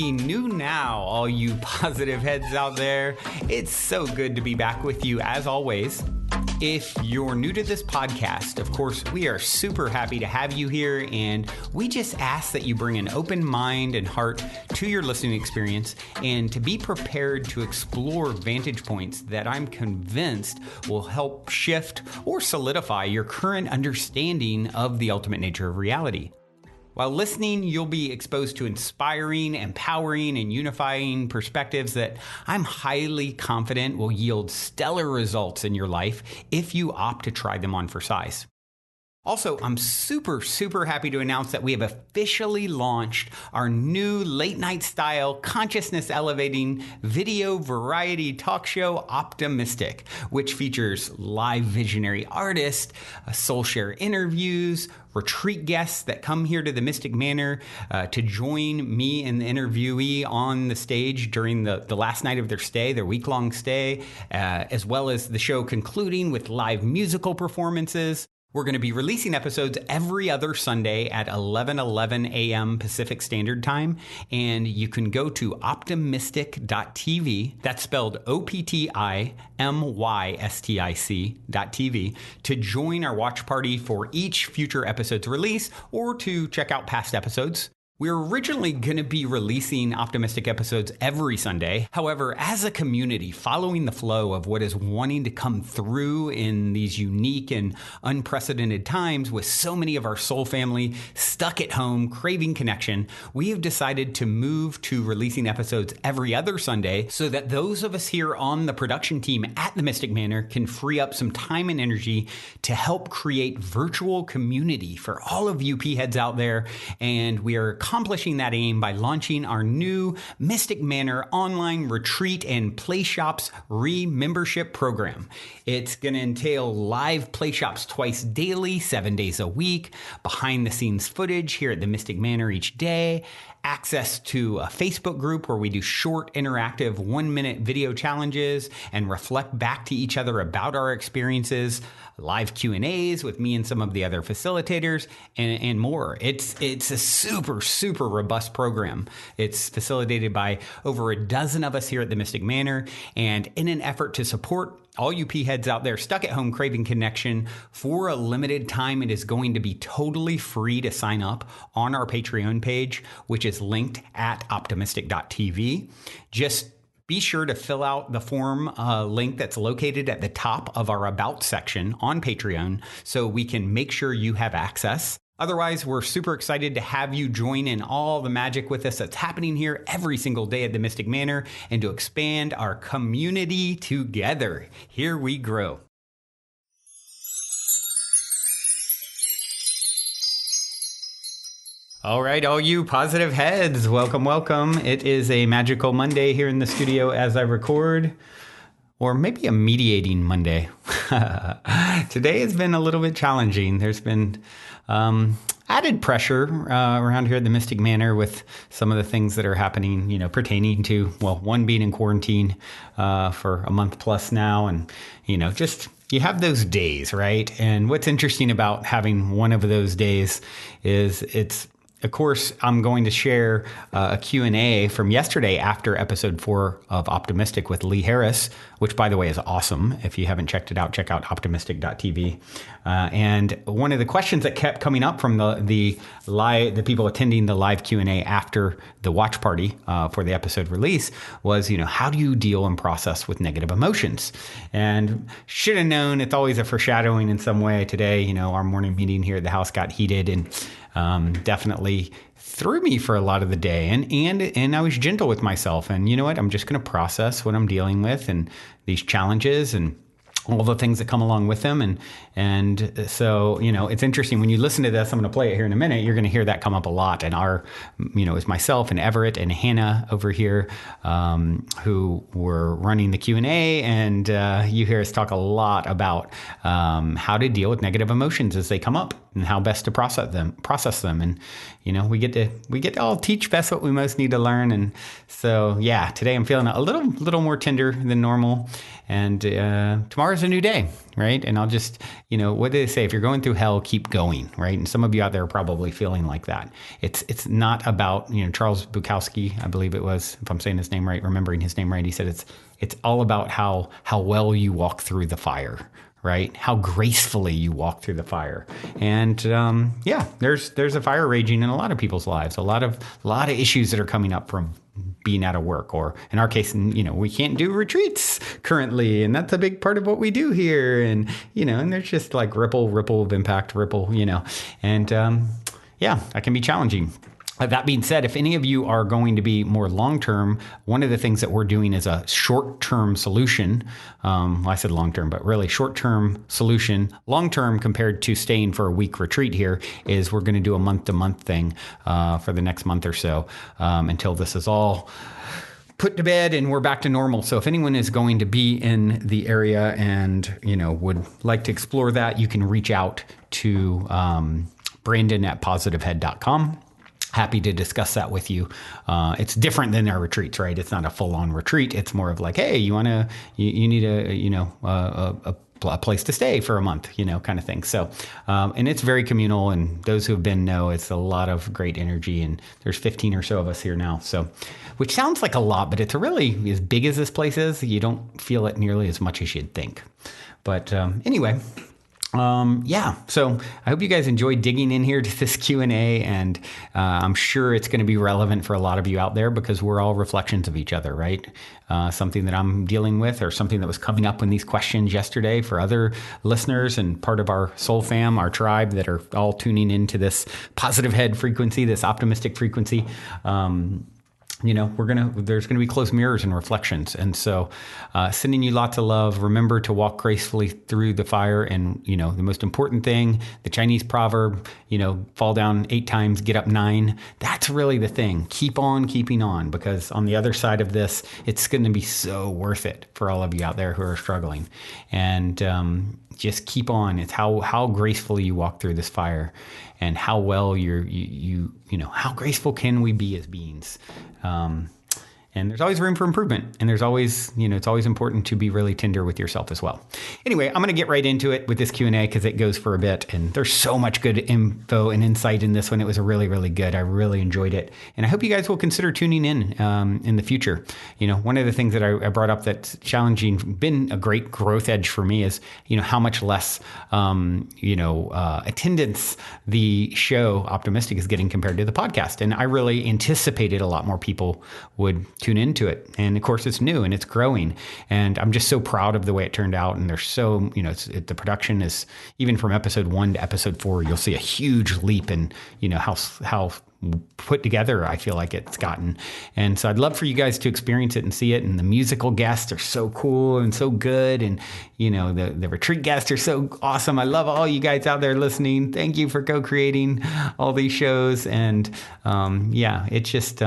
Happy New Now, all you positive heads out there. It's so good to be back with you as always. If you're new to this podcast, of course, we are super happy to have you here, and we just ask that you bring an open mind and heart to your listening experience and to be prepared to explore vantage points that I'm convinced will help shift or solidify your current understanding of the ultimate nature of reality. While listening, you'll be exposed to inspiring, empowering, and unifying perspectives that I'm highly confident will yield stellar results in your life if you opt to try them on for size. Also, I'm super happy to announce that we have officially launched our new late-night style, consciousness-elevating video variety talk show, Optimystic, which features live visionary artists, soul share interviews, retreat guests that come here to the Mystic Manor to join me and the interviewee on the stage during the last night of their stay, their week-long stay, as well as the show concluding with live musical performances. We're going to be releasing episodes every other Sunday at 11:11 a.m. Pacific Standard Time, and you can go to optimystic.tv, that's spelled OPTIMYSTIC.tv, to join our watch party for each future episode's release or to check out past episodes. We were originally going to be releasing Optimistic episodes every Sunday. However, as a community, following the flow of what is wanting to come through in these unique and unprecedented times with so many of our soul family stuck at home, craving connection, we have decided to move to releasing episodes every other Sunday so that those of us here on the production team at the Mystic Manor can free up some time and energy to help create virtual community for all of you P-heads out there. And we are accomplishing that aim by launching our new Mystic Manor online retreat and play shops re-membership program. It's going to entail live play shops twice daily, 7 days a week, behind the scenes footage here at the Mystic Manor each day, access to a Facebook group where we do short interactive 1-minute video challenges and reflect back to each other about our experiences, live Q&As with me and some of the other facilitators, and more. It's a super robust program. It's facilitated by over a dozen of us here at the Mystic Manor, and in an effort to support all you P-heads out there stuck at home craving connection, for a limited time, it is going to be totally free to sign up on our Patreon page, which is linked at optimystic.tv. Just be sure to fill out the form link that's located at the top of our About section on Patreon so we can make sure you have access. Otherwise, we're super excited to have you join in all the magic with us that's happening here every single day at the Mystic Manor and to expand our community together. Here we grow. All right, all you positive heads, welcome. It is a magical Monday here in the studio as I record, or maybe a mediating Monday. Today has been a little bit challenging. There's been added pressure around here at the Mystic Manor with some of the things that are happening, pertaining to, well, one being in quarantine for a month plus now, and, just you have those days, right? And what's interesting about having one of those days is of course, I'm going to share a Q&A from yesterday after episode 4 of Optimistic with Lee Harris, which, by the way, is awesome. If you haven't checked it out, check out optimystic.tv. And one of the questions that kept coming up from the people attending the live Q&A after the watch party for the episode release was, how do you deal and process with negative emotions? And should have known, it's always a foreshadowing in some way. Today, our morning meeting here at the house got heated and definitely threw me for a lot of the day, and I was gentle with myself, and you know what, I'm just going to process what I'm dealing with and these challenges and all the things that come along with them. And so, it's interesting when you listen to this, I'm going to play it here in a minute. You're going to hear that come up a lot. And it's myself and Everett and Hannah over here, who were running the Q&A. And you hear us talk a lot about how to deal with negative emotions as they come up and how best to process them. And, we get to all teach best what we most need to learn. And so, yeah, today I'm feeling a little more tender than normal. And tomorrow's tomorrow's a new day, right? And I'll just, what do they say? If you're going through hell, keep going, right? And some of you out there are probably feeling like that. It's not about, Charles Bukowski, I believe it was, if I'm saying his name right, remembering his name right, he said it's all about how well you walk through the fire, right? How gracefully you walk through the fire. And there's a fire raging in a lot of people's lives, a lot of issues that are coming up from being out of work, or in our case, we can't do retreats currently, and that's a big part of what we do here. And and there's just like ripple of impact, and that can be challenging. That being said, if any of you are going to be more long-term, one of the things that we're doing is a short-term solution. I said long-term, but really short-term solution. Long-term compared to staying for a week retreat here is we're going to do a month-to-month thing for the next month or so until this is all put to bed and we're back to normal. So if anyone is going to be in the area and, would like to explore that, you can reach out to Brandon@positivehead.com. Happy to discuss that with you. It's different than our retreats, right? It's not a full-on retreat. It's more of like, hey, you need a place to stay for a month, kind of thing. So, and it's very communal, and those who have been know it's a lot of great energy, and there's 15 or so of us here now. So, which sounds like a lot, but it's really, as big as this place is, you don't feel it nearly as much as you'd think. But anyway, so I hope you guys enjoyed digging in here to this Q&A, and I'm sure it's going to be relevant for a lot of you out there because we're all reflections of each other, right? Something that I'm dealing with, or something that was coming up in these questions yesterday for other listeners and part of our soul fam, our tribe that are all tuning into this positive head frequency, this optimistic frequency. There's gonna be close mirrors and reflections, and so sending you lots of love. Remember to walk gracefully through the fire, and the most important thing, the Chinese proverb, fall down 8 times, get up 9. That's really the thing. Keep on keeping on, because on the other side of this, it's going to be so worth it for all of you out there who are struggling, and just keep on. It's how gracefully you walk through this fire, and how well how graceful can we be as beings. And there's always room for improvement, and there's always, it's always important to be really tender with yourself as well. Anyway, I'm going to get right into it with this Q&A because it goes for a bit, and there's so much good info and insight in this one. It was really, really good. I really enjoyed it, and I hope you guys will consider tuning in the future. One of the things that I brought up that's challenging, been a great growth edge for me is, how much less, attendance the show Optimistic is getting compared to the podcast. And I really anticipated a lot more people would tune into it. And of course, it's new and it's growing. And I'm just so proud of the way it turned out. And there's so, the production is, even from episode 1 to episode 4, you'll see a huge leap in, how put together I feel like it's gotten. And so I'd love for you guys to experience it and see it. And the musical guests are so cool and so good. And, the retreat guests are so awesome. I love all you guys out there listening. Thank you for co-creating all these shows. And it's just,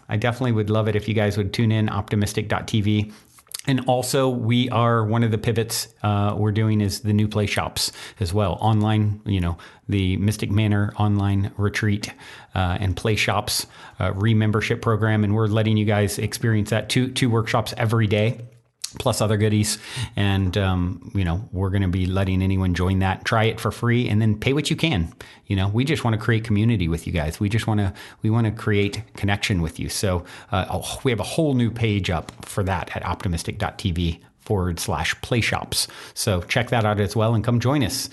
I definitely would love it if you guys would tune in, optimystic.tv. And also, we are, one of the pivots we're doing is the new play shops as well. Online, the Mystic Manor online retreat and play shops re-membership program. And we're letting you guys experience that. Two workshops every day, plus other goodies. And, we're going to be letting anyone join that, try it for free, and then pay what you can. We just want to create community with you guys. We want to create connection with you. So we have a whole new page up for that at optimystic.tv/play shops. So check that out as well and come join us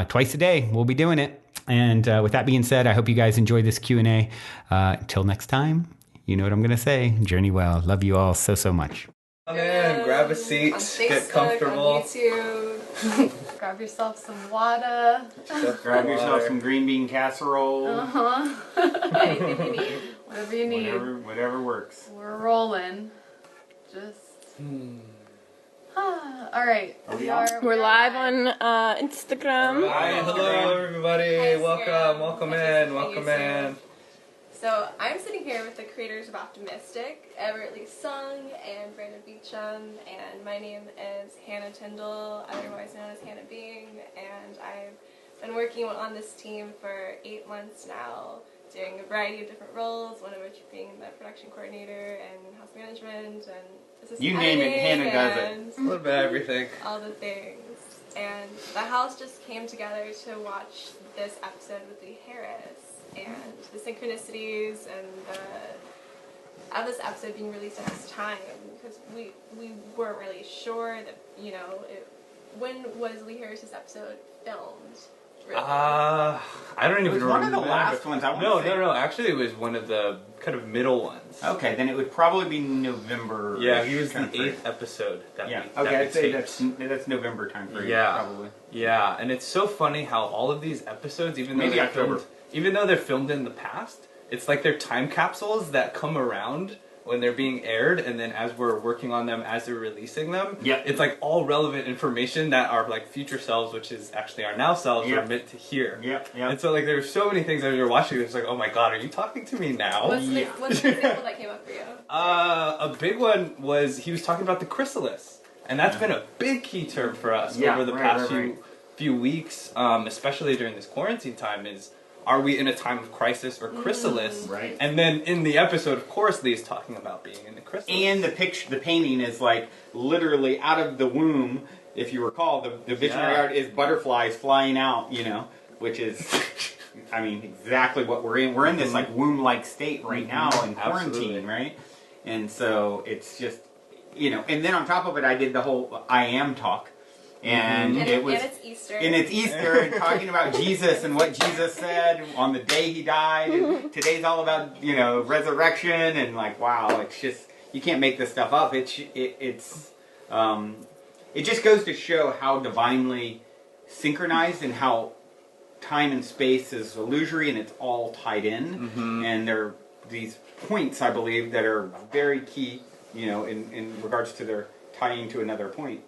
twice a day. We'll be doing it. And with that being said, I hope you guys enjoy this Q&A. Until next time, you know what I'm going to say. Journey well. Love you all so, so much. Come in, grab a seat, get comfortable. On YouTube. Grab yourself some water. Grab yourself some green bean casserole. Anything you need. Whatever you need. Whatever works. We're rolling. Just. All right. We're live on Instagram. Hi, hello everybody. Hi, Welcome in. So I'm sitting here with the creators of Optimistic, Everett and Brandon Beecham, and my name is Hannah Tyndall, otherwise known as Hannah Being, and I've been working on this team for 8 months now, doing a variety of different roles, one of which being the production coordinator and house management and assistant You name it, Hannah does it. and A little bit of everything. all the things. And the house just came together to watch this episode with Lee Harris and the synchronicities and of this episode being released at this time, because we weren't really sure that, you know, when was Lee Harris's episode filmed? Really? I don't even remember. One of the last ones. I want to say. No. Actually, it was one of the kind of middle ones. Okay, then it would probably be November. Yeah, he was the 8th episode. Yeah. That Okay, we I'd say taped. that's November time frame. Yeah. Probably. Yeah, and it's so funny how all of these episodes, even Maybe though October. they're filmed in the past, it's like they're time capsules that come around when they're being aired, and then as we're working on them, as they're releasing them, Yep. it's like all relevant information that our like future selves, which is actually our now selves, Yep. are meant to hear. Yep. And so like there's so many things as you're watching, it's like, oh my god, are you talking to me now? What's the example that came up for you? A big one was he was talking about the chrysalis, and that's been a big key term for us over the past few weeks, especially during this quarantine time. Is are we in a time of crisis or chrysalis? Right. And then in the episode, of course, Lee's talking about being in the chrysalis. And the painting is like literally out of the womb. If you recall, the visionary art is butterflies flying out. You know, which is, I mean, exactly what we're in. We're in this like womb-like state right now in quarantine, Absolutely. right? And so it's just, you know. And then on top of it, I did the whole I am talk. And it was, and it's Easter. and it's Easter, and talking about Jesus and what Jesus said on the day he died. And today's all about, you know, resurrection, and like, wow, it's just, you can't make this stuff up. It just goes to show how divinely synchronized and how time and space is illusory, and it's all tied in. And there are these points, I believe, that are very key, you know, in regards to their tying to another point.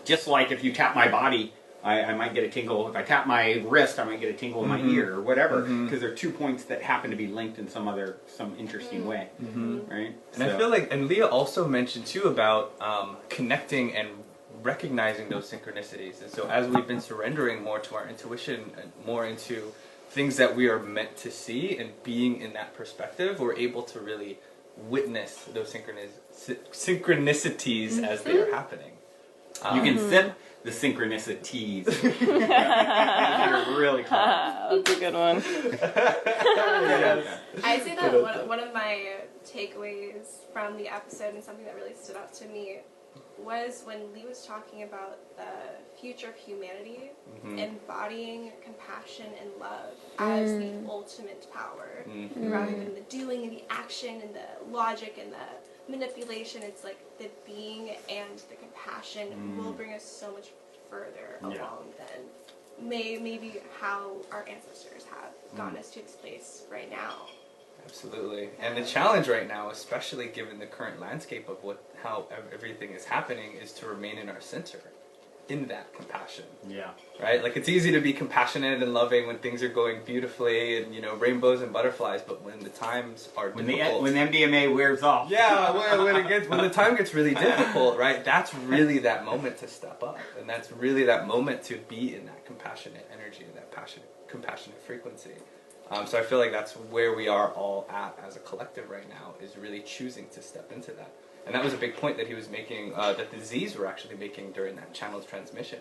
Just like if you tap my body, I might get a tingle. If I tap my wrist, I might get a tingle in my ear or whatever, because there are 2 points that happen to be linked in some interesting way, right? And I feel like, and Leah also mentioned too about connecting and recognizing those synchronicities. And so as we've been surrendering more to our intuition and more into things that we are meant to see and being in that perspective, we're able to really witness those synchronicities as they are happening. You can sip the synchronicities. You're really close. That's a good one. I say that one of my takeaways from the episode, and something that really stood out to me, was when Lee was talking about the future of humanity, embodying compassion and love as the ultimate power, rather than the doing and the action and the logic and the manipulation. It's like the being and the compassion will bring us so much further along than maybe how our ancestors have gotten us to this place right now. Absolutely. And the challenge right now, especially given the current landscape of how everything is happening, is to remain in our center, in that compassion. Yeah. Right? Like, it's easy to be compassionate and loving when things are going beautifully and, you know, rainbows and butterflies, but when the times are difficult... When MDMA wears off. Yeah, when the time gets really difficult, right? That's really that moment to step up. And that's really that moment to be in that compassionate energy and that compassionate frequency. So I feel like that's where we are all at as a collective right now, is really choosing to step into that. And that was a big point that he was making, that the Z's were actually making during that channel's transmission.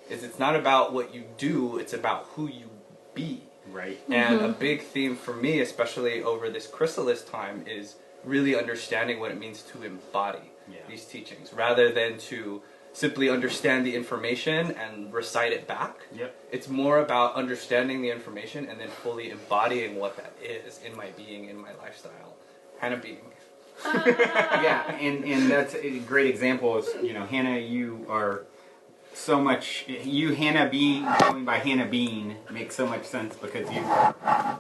Is it's not about what you do, it's about who you be. Right. And a big theme for me, especially over this chrysalis time, is really understanding what it means to embody these teachings, rather than to simply understand the information and recite it back. Yep. It's more about understanding the information and then fully embodying what that is in my being, in my lifestyle. Hannah being. Yeah, and that's a great example. Is, you know, Hannah, you are so much. Hannah being, going by Hannah being, makes so much sense because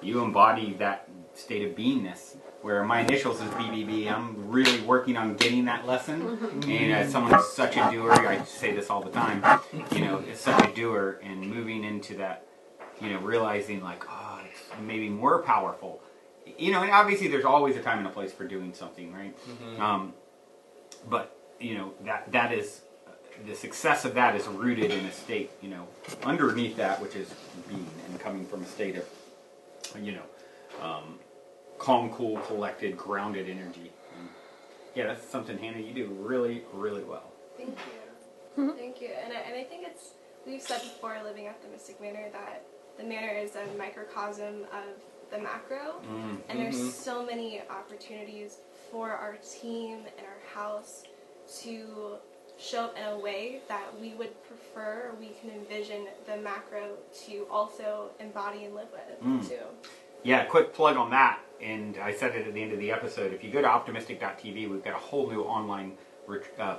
you embody that state of beingness. Where my initials is BBB, I'm really working on getting that lesson. And as someone who's such a doer, I say this all the time, you know, is such a doer, and moving into that, you know, realizing like, oh, it's maybe more powerful. You know, and obviously there's always a time and a place for doing something, right? But, you know, that is, the success of that is rooted in a state, you know, underneath that, which is being and coming from a state of calm, cool, collected, grounded energy. And yeah, that's something, Hannah, you do really, really well. Thank you. Thank you. And I think we've said before living at the Mystic Manor that the manor is a microcosm of the macro. And there's so many opportunities for our team and our house to show up in a way that we would prefer, we can envision the macro to also embody and live with, too. Yeah, quick plug on that, and I said it at the end of the episode. If you go to Optimystic.tv, we've got a whole new online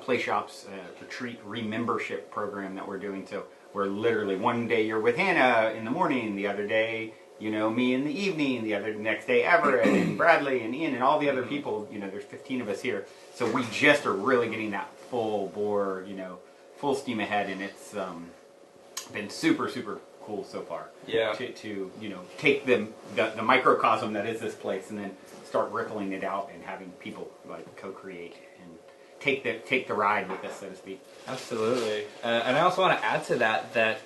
Play Shops retreat remembership program that we're doing. So we're literally one day you're with Hannah in the morning, the other day, me in the evening, the next day Everett and Bradley and Ian and all the other people. There's 15 of us here. So we just are really getting that full bore, full steam ahead, and it's been super, super cool so far. Yeah. To take the microcosm that is this place and then start rippling it out and having people like co-create and take the ride with us, so to speak. Absolutely. And I also want to add to that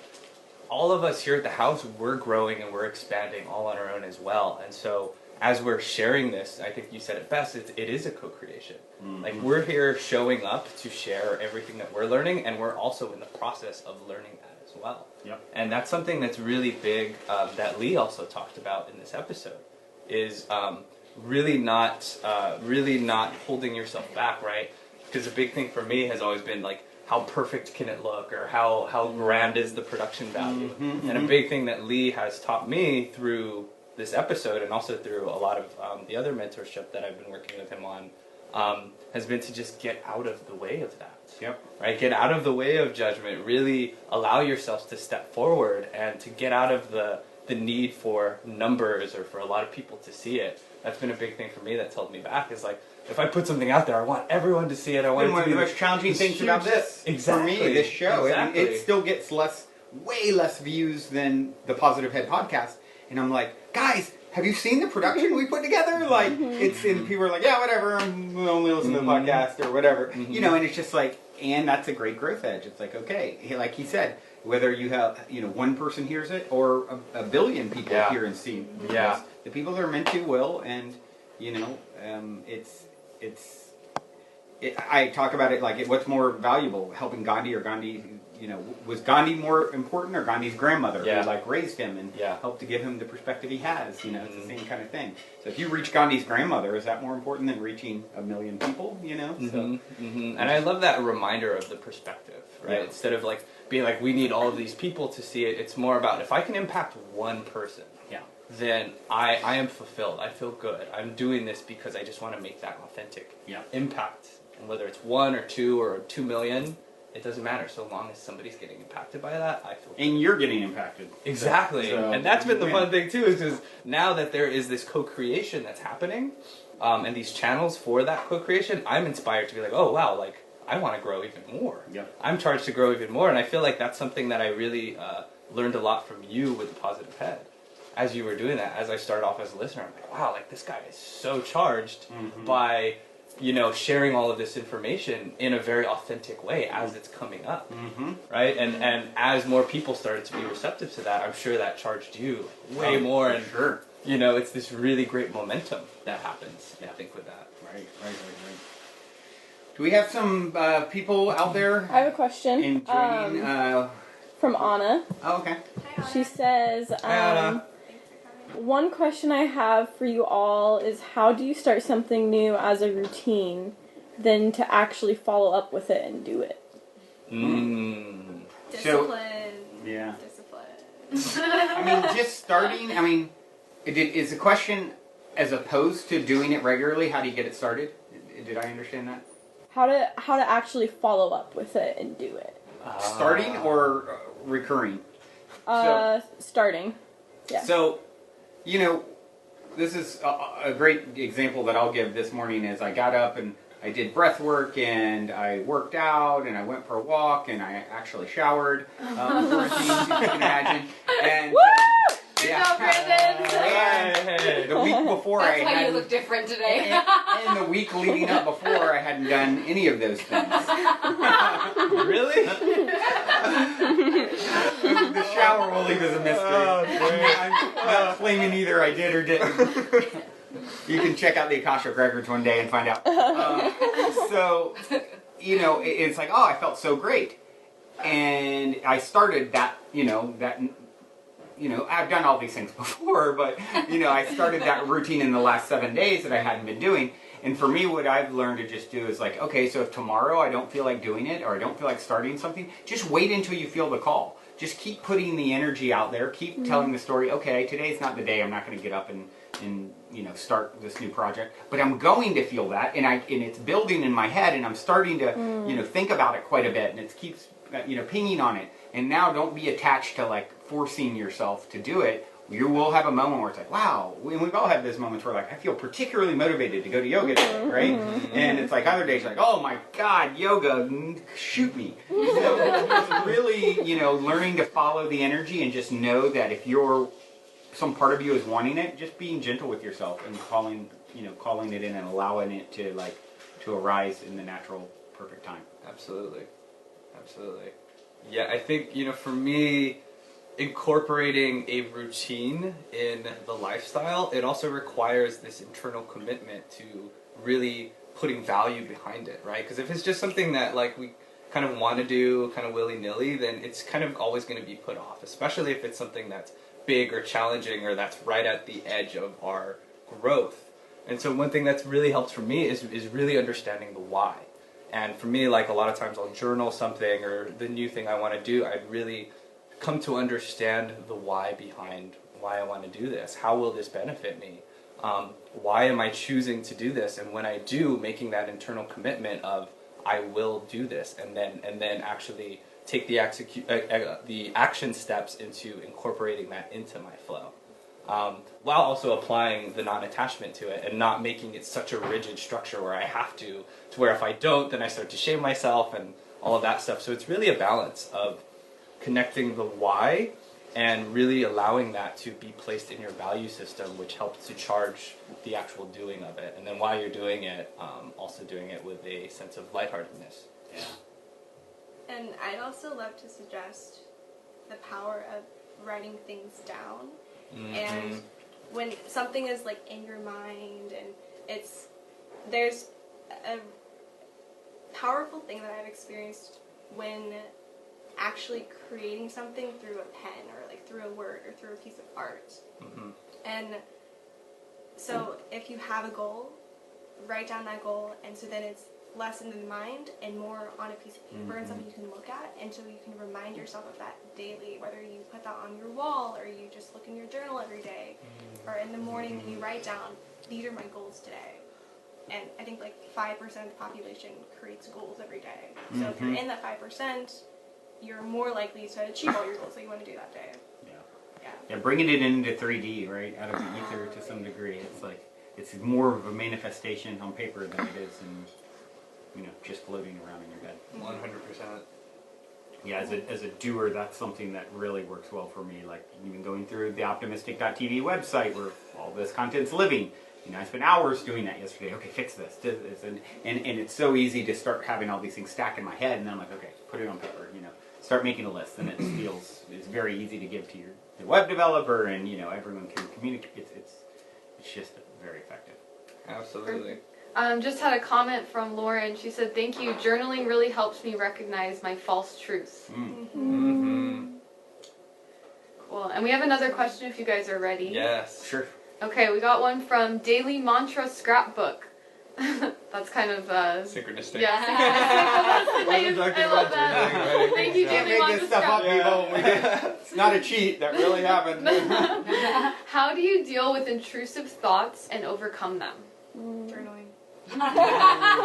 all of us here at the house, we're growing and we're expanding all on our own as well. And so as we're sharing this, I think you said it best, it is a co-creation. Like, we're here showing up to share everything that we're learning, and we're also in the process of learning that as well. Yep. And that's something that's really big that Lee also talked about in this episode, is really not holding yourself back, right? Because a big thing for me has always been, like, how perfect can it look, or how grand is the production value? And a big thing that Lee has taught me through this episode, and also through a lot of the other mentorship that I've been working with him on, has been to just get out of the way of that. Yep. Right? Get out of the way of judgment. Really allow yourselves to step forward and to get out of the need for numbers or for a lot of people to see it. That's been a big thing for me that's held me back, is like, if I put something out there, I want everyone to see it. I want one of the most challenging things about this, for me, this show. Exactly. It still gets way less views than the Positive Head podcast. And I'm like, guys, have you seen the production we put together? Like, and people are like, yeah, whatever, we'll only listen to the podcast or whatever. And it's just like, and that's a great growth edge. It's like, okay, like he said, whether you have, one person hears it or a billion people hear and see. Yeah. The people that are meant to will, and, I talk about it like, what's more valuable, helping Gandhi, or Gandhi, was Gandhi more important, or Gandhi's grandmother who raised him and helped to give him the perspective he has? It's the same kind of thing. So if you reach Gandhi's grandmother, is that more important than reaching a million people? So, And I love that reminder of the perspective, right? Yeah. Instead of being like, we need all of these people to see it, it's more about, if I can impact one person, then I am fulfilled. I feel good. I'm doing this because I just want to make that authentic impact. And whether it's 1 or 2 or 2 million, it doesn't matter. So long as somebody's getting impacted by that, I feel good. And you're getting impacted. Exactly. And that's been the fun thing too, is because now that there is this co-creation that's happening, and these channels for that co-creation, I'm inspired to be like, oh wow, I want to grow even more. Yep. I'm charged to grow even more, and I feel like that's something that I really learned a lot from you with the Positive Head. As you were doing that, as I started off as a listener, I'm like, wow, this guy is so charged by, sharing all of this information in a very authentic way as it's coming up, right? And as more people started to be receptive to that, I'm sure that charged you way more. And it's this really great momentum that happens, I think, with that. Right. Do we have some people out there? I have a question. Enjoying, from Anna. Oh, okay. Hi, Anna. She says, Thanks for coming. one question I have for you all is, how do you start something new as a routine, then to actually follow up with it and do it? Discipline. Discipline. Just starting, is the question as opposed to doing it regularly, how do you get it started? Did I understand that? How to actually follow up with it and do it. Starting or recurring? Starting. Yeah. So, this is a great example that I'll give this morning. As I got up and I did breath work, and I worked out, and I went for a walk, and I actually showered, for a scene, if you can imagine. And, Woo! Good job, Brandon! The week before That's I why had... you look different today. And the week leading up before, I hadn't done any of those things. Really? The shower we'll leave as a mystery. I'm not claiming either I did or didn't. You can check out the Akashic Records one day and find out. So, you know, it's like, oh, I felt so great. And I started that, I've done all these things before, but, I started that routine in the last 7 days that I hadn't been doing. And for me, what I've learned to just do is like, okay, so if tomorrow I don't feel like doing it or I don't feel like starting something, just wait until you feel the call. Just keep putting the energy out there. Keep telling the story, okay, today's not the day. I'm not going to get up and start this new project. But I'm going to feel that, and it's building in my head, and I'm starting to, think about it quite a bit, and it keeps, pinging on it. And now don't be attached to, like, forcing yourself to do it. You will have a moment where it's like, wow, and we've all had those moments where, like, I feel particularly motivated to go to yoga today, right? And it's like other days, like, oh my God, yoga, shoot me. So it's really, learning to follow the energy and just know that if some part of you is wanting it, just being gentle with yourself and calling it in and allowing it to arise in the natural, perfect time. Absolutely. Yeah, I think, for me, incorporating a routine in the lifestyle, it also requires this internal commitment to really putting value behind it, right? Because if it's just something that like we kind of want to do kind of willy-nilly, then it's kind of always going to be put off, especially if it's something that's big or challenging or that's right at the edge of our growth. And so one thing that's really helped for me is really understanding the why. And for me, like a lot of times I'll journal something or the new thing I want to do, I'd really come to understand the why behind why I want to do this. How will this benefit me? Why am I choosing to do this? And when I do, making that internal commitment of I will do this, and then actually take the action steps into incorporating that into my flow, while also applying the non-attachment to it and not making it such a rigid structure where I have to where if I don't, then I start to shame myself and all of that stuff. So it's really a balance of connecting the why and really allowing that to be placed in your value system, which helps to charge the actual doing of it. And then while you're doing it, also doing it with a sense of lightheartedness. Yeah. And I'd also love to suggest the power of writing things down. And when something is like in your mind and there's a powerful thing that I've experienced when actually creating something through a pen or like through a word or through a piece of art. And so if you have a goal, write down that goal, and so then it's less in the mind and more on a piece of paper and something you can look at, and so you can remind yourself of that daily, whether you put that on your wall or you just look in your journal every day, or in the morning when you write down, these are my goals today. And I think like 5% of the population creates goals every day. So if you're in that 5%, you're more likely to achieve all your goals that you want to do that day. Yeah, bringing it into 3D, right, out of the ether to some degree. It's like, it's more of a manifestation on paper than it is in, just floating around in your head. 100%. Yeah, as a doer, that's something that really works well for me. Like, even going through the Optimystic.tv website where all this content's living. I spent hours doing that yesterday. Okay, fix this, do this. And it's so easy to start having all these things stack in my head, and then I'm like, okay, put it on paper, start making a list, and it's very easy to give to your web developer, and everyone can communicate. It's just very effective. Absolutely. Just had a comment from Lauren. She said, "Thank you. Journaling really helps me recognize my false truths." Cool. And we have another question if you guys are ready. Yes. Sure. Okay, we got one from Daily Mantra Scrapbook. That's kind of synchronistic. Yeah, synchronistic. I love that. Thank you, Daily Mantra Scrapbook. It's not a cheat. That really happened. How do you deal with intrusive thoughts and overcome them? Journaling.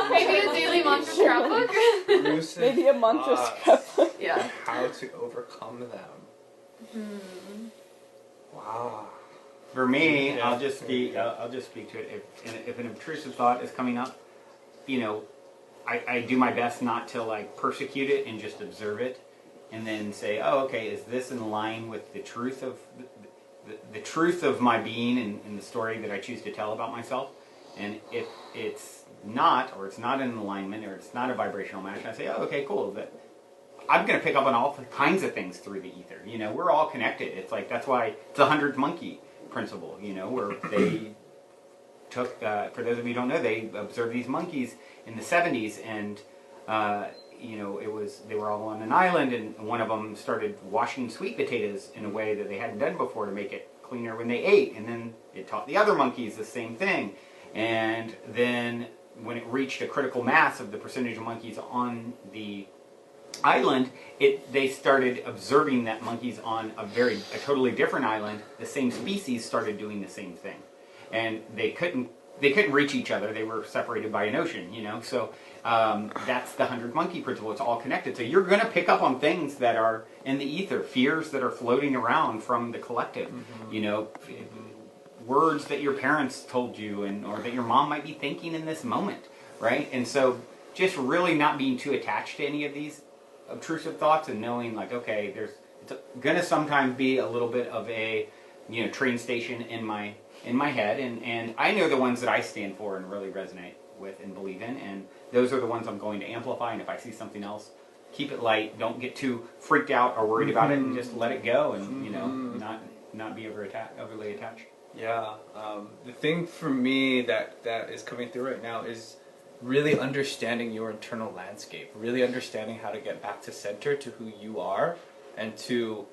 Maybe a daily mantra scrapbook? Maybe a mantra scrapbook. Yeah. How to overcome them. Wow. For me, I'll just speak to it. If an intrusive thought is coming up, I do my best not to like persecute it and just observe it, and then say, oh, okay, is this in line with the truth of the truth of my being and the story that I choose to tell about myself? And if it's not, or it's not in alignment, or it's not a vibrational match, I say, oh, okay, cool. I'm going to pick up on all kinds of things through the ether. You know, we're all connected. It's like, that's why it's the 100th monkey principle, you know, where they took, for those of you who don't know, they observed these monkeys in the 70s, and, you know, they were all on an island, and one of them started washing sweet potatoes in a way that they hadn't done before to make it cleaner when they ate, and then it taught the other monkeys the same thing. And then when it reached a critical mass of the percentage of monkeys on the island, they started observing that monkeys on a totally different island, the same species, started doing the same thing, and they couldn't reach each other. They were separated by an ocean, you know. So that's the 100 monkey principle. It's all connected. So you're going to pick up on things that are in the ether, fears that are floating around from the collective, you know, words that your parents told you, or that your mom might be thinking in this moment, right? And so just really not being too attached to any of these obtrusive thoughts, and knowing like, okay, it's going to sometimes be a little bit of a, you know, train station in my head, and I know the ones that I stand for and really resonate with and believe in, and those are the ones I'm going to amplify. And if I see something else, keep it light. Don't get too freaked out or worried about it, and just let it go, and you know, not be overly attached. Yeah, the thing for me that is coming through right now is really understanding your internal landscape, really understanding how to get back to center, to who you are, and to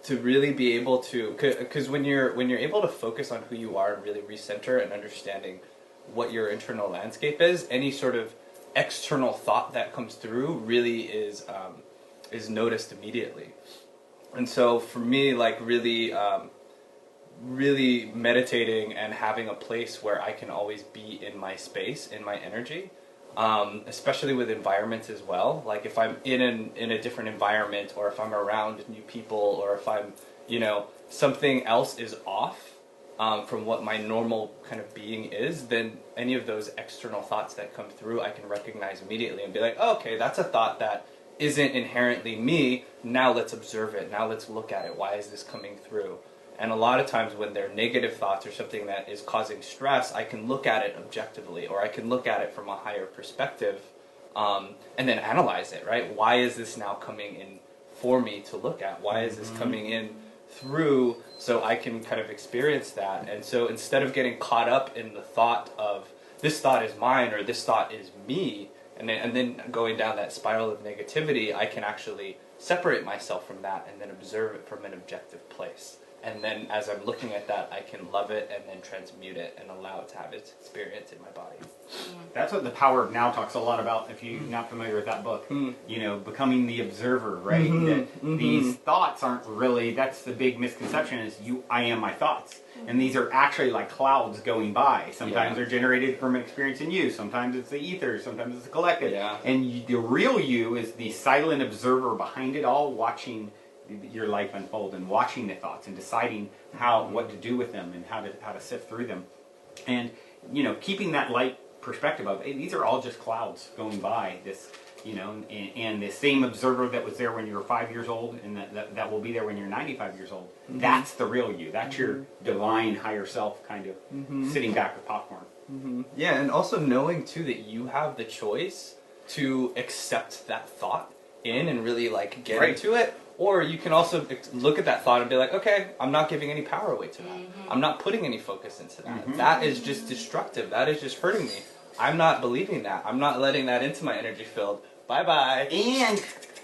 really be able to, because when you're able to focus on who you are and really recenter and understanding what your internal landscape is, any sort of external thought that comes through really is noticed immediately. And so for me, like really meditating and having a place where I can always be in my space, in my energy, especially with environments as well. Like if I'm in a different environment, or if I'm around new people, or if I'm, you know, something else is off from what my normal kind of being is, then any of those external thoughts that come through, I can recognize immediately and be like, oh, okay, that's a thought that isn't inherently me. Now let's observe it. Now let's look at it. Why is this coming through? And a lot of times when they're negative thoughts or something that is causing stress, I can look at it objectively, or I can look at it from a higher perspective, and then analyze it, right? Why is this now coming in for me to look at? Why is this coming in through, so I can kind of experience that? And so instead of getting caught up in the thought of, this thought is mine, or this thought is me, and then going down that spiral of negativity, I can actually separate myself from that and then observe it from an objective place. And then as I'm looking at that, I can love it and then transmute it and allow it to have its experience in my body. That's what The Power of Now talks a lot about, if you're not familiar with that book. You know, becoming the observer, right? These thoughts aren't really, that's the big misconception, is I am my thoughts. And these are actually like clouds going by. Sometimes they're generated from an experience in you. Sometimes it's the ether. Sometimes it's the collective. And the real you is the silent observer behind it all, watching your life unfold and watching the thoughts and deciding what to do with them and how to sift through them. And, you know, keeping that light perspective of, hey, these are all just clouds going by, this, you know, and the same observer that was there when you were 5 years old, and that will be there when you're 95 years old. That's the real you. That's your divine higher self kind of sitting back with popcorn. Yeah, and also knowing too that you have the choice to accept that thought in and really like get into it. Or you can also look at that thought and be like, okay, I'm not giving any power away to that. I'm not putting any focus into that. That is just destructive. That is just hurting me. I'm not believing that. I'm not letting that into my energy field. Bye-bye.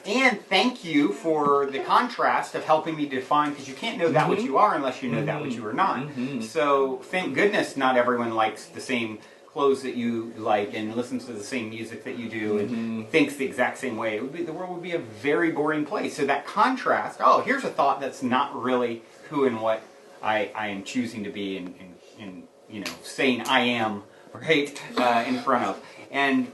And thank you for the contrast of helping me define, because you can't know that which you are unless you know that which you are not. So thank goodness not everyone likes the same clothes that you like and listens to the same music that you do and thinks the exact same way. The world would be a very boring place. So that contrast, here's a thought that's not really who and what I am choosing to be and you know, saying I am, right, in front of. And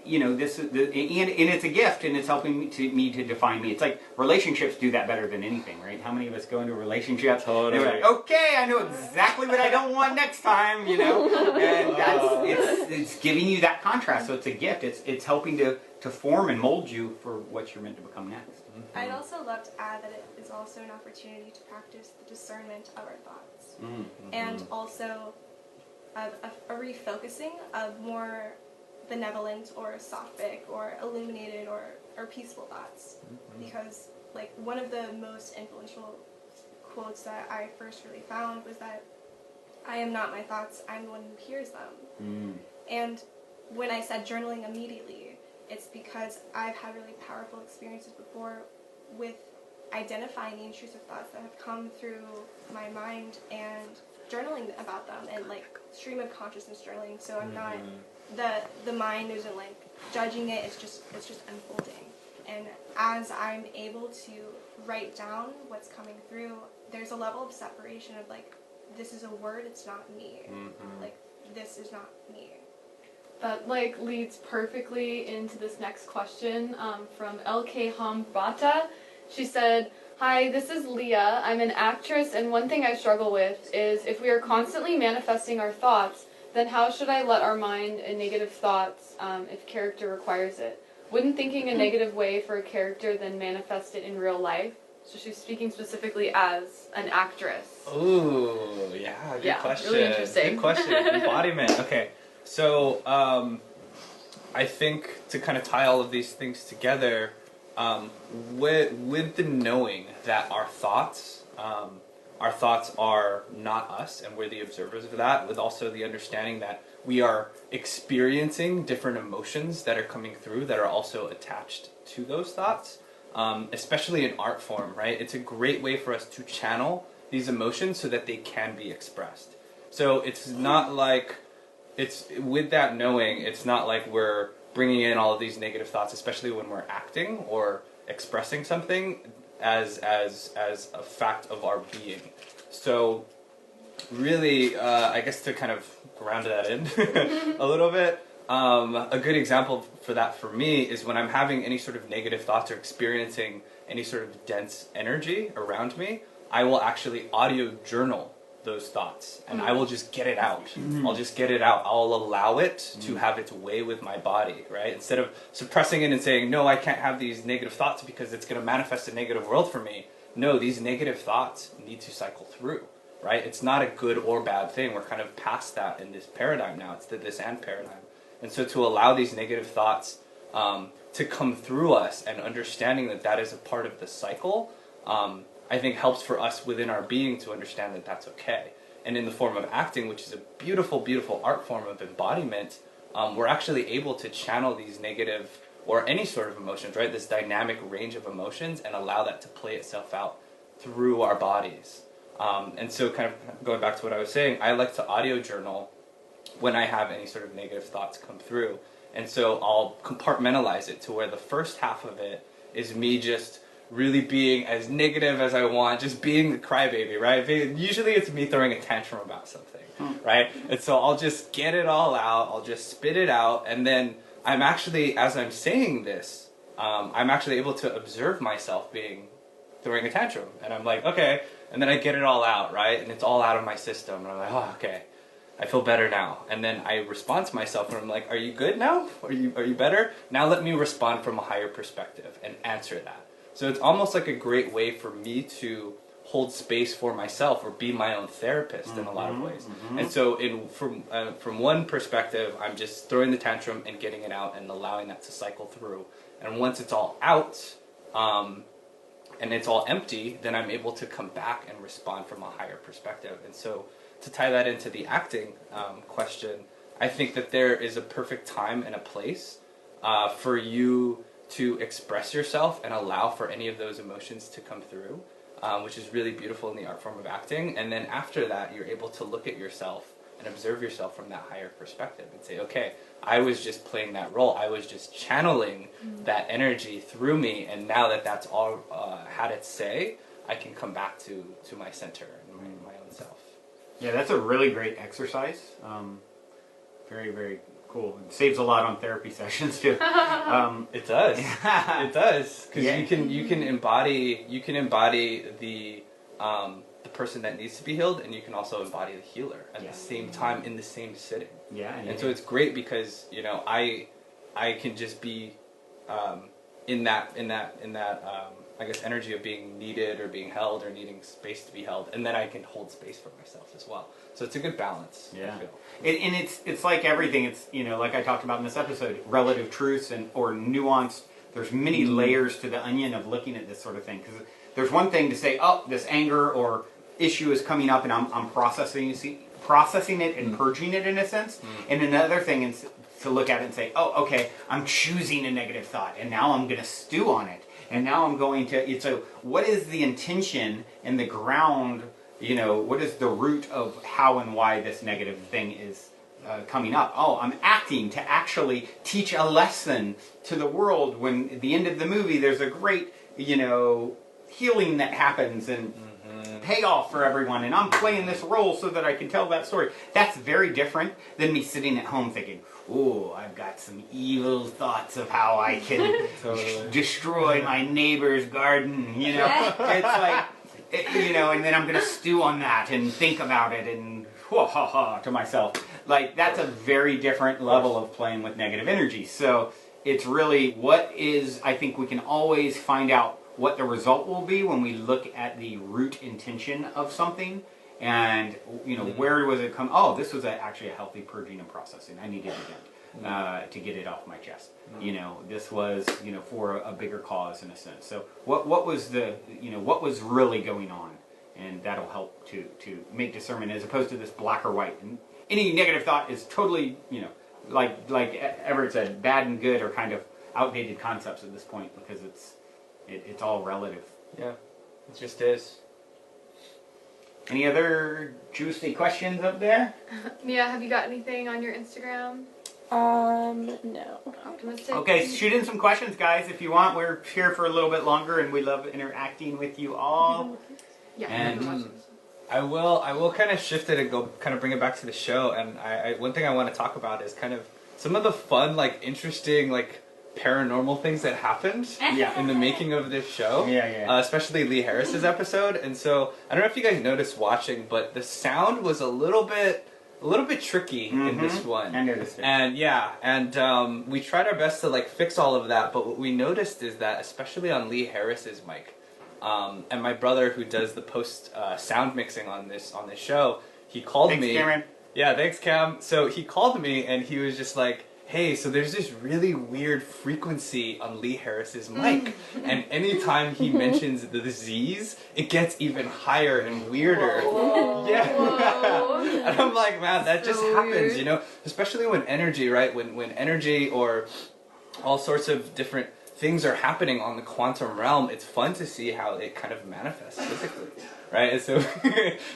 you know, and it's a gift, and it's helping me to define me. It's like relationships do that better than anything, right? How many of us go into a relationship? Totally. And we're like, okay, I know exactly what I don't want next time, you know. And it's giving you that contrast. So it's a gift. It's helping to form and mold you for what you're meant to become next. I'd also love to add that it is also an opportunity to practice the discernment of our thoughts, and also a refocusing of more benevolent or sophic or illuminated or or peaceful thoughts. Because like one of the most influential quotes that I first really found was that I am not my thoughts, I'm the one who hears them. And when I said journaling immediately, it's because I've had really powerful experiences before with identifying the intrusive thoughts that have come through my mind and journaling about them, and like stream of consciousness journaling. So I'm not the mind isn't like judging it, it's just unfolding. And as I'm able to write down what's coming through, there's a level of separation of like, this is a word, it's not me. Like, this is not me. That like leads perfectly into this next question from LK Hambata. She said, "Hi, this is Leah. I'm an actress, and one thing I struggle with is if we are constantly manifesting our thoughts, then how should I let our mind and negative thoughts if character requires it? Wouldn't thinking a negative way for a character then manifest it in real life?" So she's speaking specifically as an actress. Ooh, yeah, good question. Really interesting. Good question. Embodiment. Okay, so I think to kind of tie all of these things together, with the knowing that our thoughts are not us, and we're the observers of that, with also the understanding that we are experiencing different emotions that are coming through that are also attached to those thoughts, especially in art form, right? It's a great way for us to channel these emotions so that they can be expressed. So it's not like, with that knowing, it's not like we're bringing in all of these negative thoughts, especially when we're acting or expressing something as a fact of our being. So really, I guess to kind of ground that in a little bit, a good example for that for me is when I'm having any sort of negative thoughts or experiencing any sort of dense energy around me, I will actually audio journal those thoughts, and I will just get it out. I'll just get it out. I'll allow it to have its way with my body, right? Instead of suppressing it and saying, no, I can't have these negative thoughts because it's going to manifest a negative world for me. No, these negative thoughts need to cycle through, right? It's not a good or bad thing. We're kind of past that in this paradigm now. It's the this and paradigm. And so to allow these negative thoughts to come through us, and understanding that that is a part of the cycle, I think helps for us within our being to understand that that's okay. And in the form of acting, which is a beautiful, beautiful art form of embodiment, we're actually able to channel these negative or any sort of emotions, right? This dynamic range of emotions, and allow that to play itself out through our bodies. And so kind of going back to what I was saying, I like to audio journal when I have any sort of negative thoughts come through. And so I'll compartmentalize it to where the first half of it is me just really being as negative as I want, just being the crybaby, right? Usually it's me throwing a tantrum about something, right? And so I'll just get it all out, I'll just spit it out, and then I'm actually, as I'm saying this, I'm actually able to observe myself throwing a tantrum. And I'm like, okay, and then I get it all out, right? And it's all out of my system, and I'm like, oh, okay, I feel better now. And then I respond to myself, and I'm like, are you good now? Are you better? Now let me respond from a higher perspective and answer that. So it's almost like a great way for me to hold space for myself, or be my own therapist in a lot of ways. And so from one perspective, I'm just throwing the tantrum and getting it out and allowing that to cycle through. And once it's all out, and it's all empty, then I'm able to come back and respond from a higher perspective. And so to tie that into the acting question, I think that there is a perfect time and a place for you to express yourself and allow for any of those emotions to come through, which is really beautiful in the art form of acting. And then after that, you're able to look at yourself and observe yourself from that higher perspective and say, okay, I was just playing that role. I was just channeling that energy through me, and now that that's all had its say, I can come back to my center and my own self. Yeah, that's a really great exercise. Very, very cool. It saves a lot on therapy sessions too. It does. It does, because you can embody the person that needs to be healed, and you can also embody the healer at the same time in the same sitting. Yeah, and so it's great because I can just be in that I guess energy of being needed or being held or needing space to be held, and then I can hold space for myself as well. So it's a good balance. Yeah, I feel. And it's like everything. It's like I talked about in this episode, relative truths or nuanced there's many layers to the onion of looking at this sort of thing. Because there's one thing to say, oh, this anger or issue is coming up and I'm processing it and purging it in a sense. And another thing is to look at it and say, oh, okay, I'm choosing a negative thought and now I'm going to stew on it. And now I'm going to, so what is the intention and the ground, you know, what is the root of how and why this negative thing is coming up? Oh, I'm acting to actually teach a lesson to the world when at the end of the movie there's a great, you know, healing that happens and payoff for everyone, and I'm playing this role so that I can tell that story. That's very different than me sitting at home thinking, oh, I've got some evil thoughts of how I can destroy my neighbor's garden, you know? It's like, you know, and then I'm going to stew on that and think about it and to myself. Like, that's a very different level of playing with negative energy. So it's really what is, I think we can always find out what the result will be when we look at the root intention of something. And, you know, where was it come? Oh, this was actually a healthy purging and processing. I needed it to get it off my chest. You know, this was, you know, for a bigger cause in a sense. So what was the, you know, what was really going on? And that'll help to make discernment as opposed to this black or white. And any negative thought is totally, you know, like Everett said, bad and good are kind of outdated concepts at this point because it's all relative. Yeah, it just is. Any other juicy questions up there? Mia, have you got anything on your Instagram? No. Optimistic? Okay, shoot in some questions, guys, if you want. We're here for a little bit longer, and we love interacting with you all. Yeah. And I will kind of shift it and go kind of bring it back to the show. And I one thing I want to talk about is kind of some of the fun, like interesting, like paranormal things that happened in the making of this show. Especially Lee Harris's episode. And so I don't know if you guys noticed watching, but the sound was a little bit tricky in this one. I noticed it. And we tried our best to like fix all of that, but what we noticed is that especially on Lee Harris's mic, and my brother who does the post sound mixing on this show, he called me. Thanks, Cameron. Yeah, thanks, Cam. So he called me and he was just like, hey, so there's this really weird frequency on Lee Harris's mic, and anytime he mentions the Z's, it gets even higher and weirder. Whoa. Yeah. Whoa. And I'm like, man, that just happens, weird. you know? Especially when energy, right? When energy or all sorts of different things are happening on the quantum realm, it's fun to see how it kind of manifests physically, right?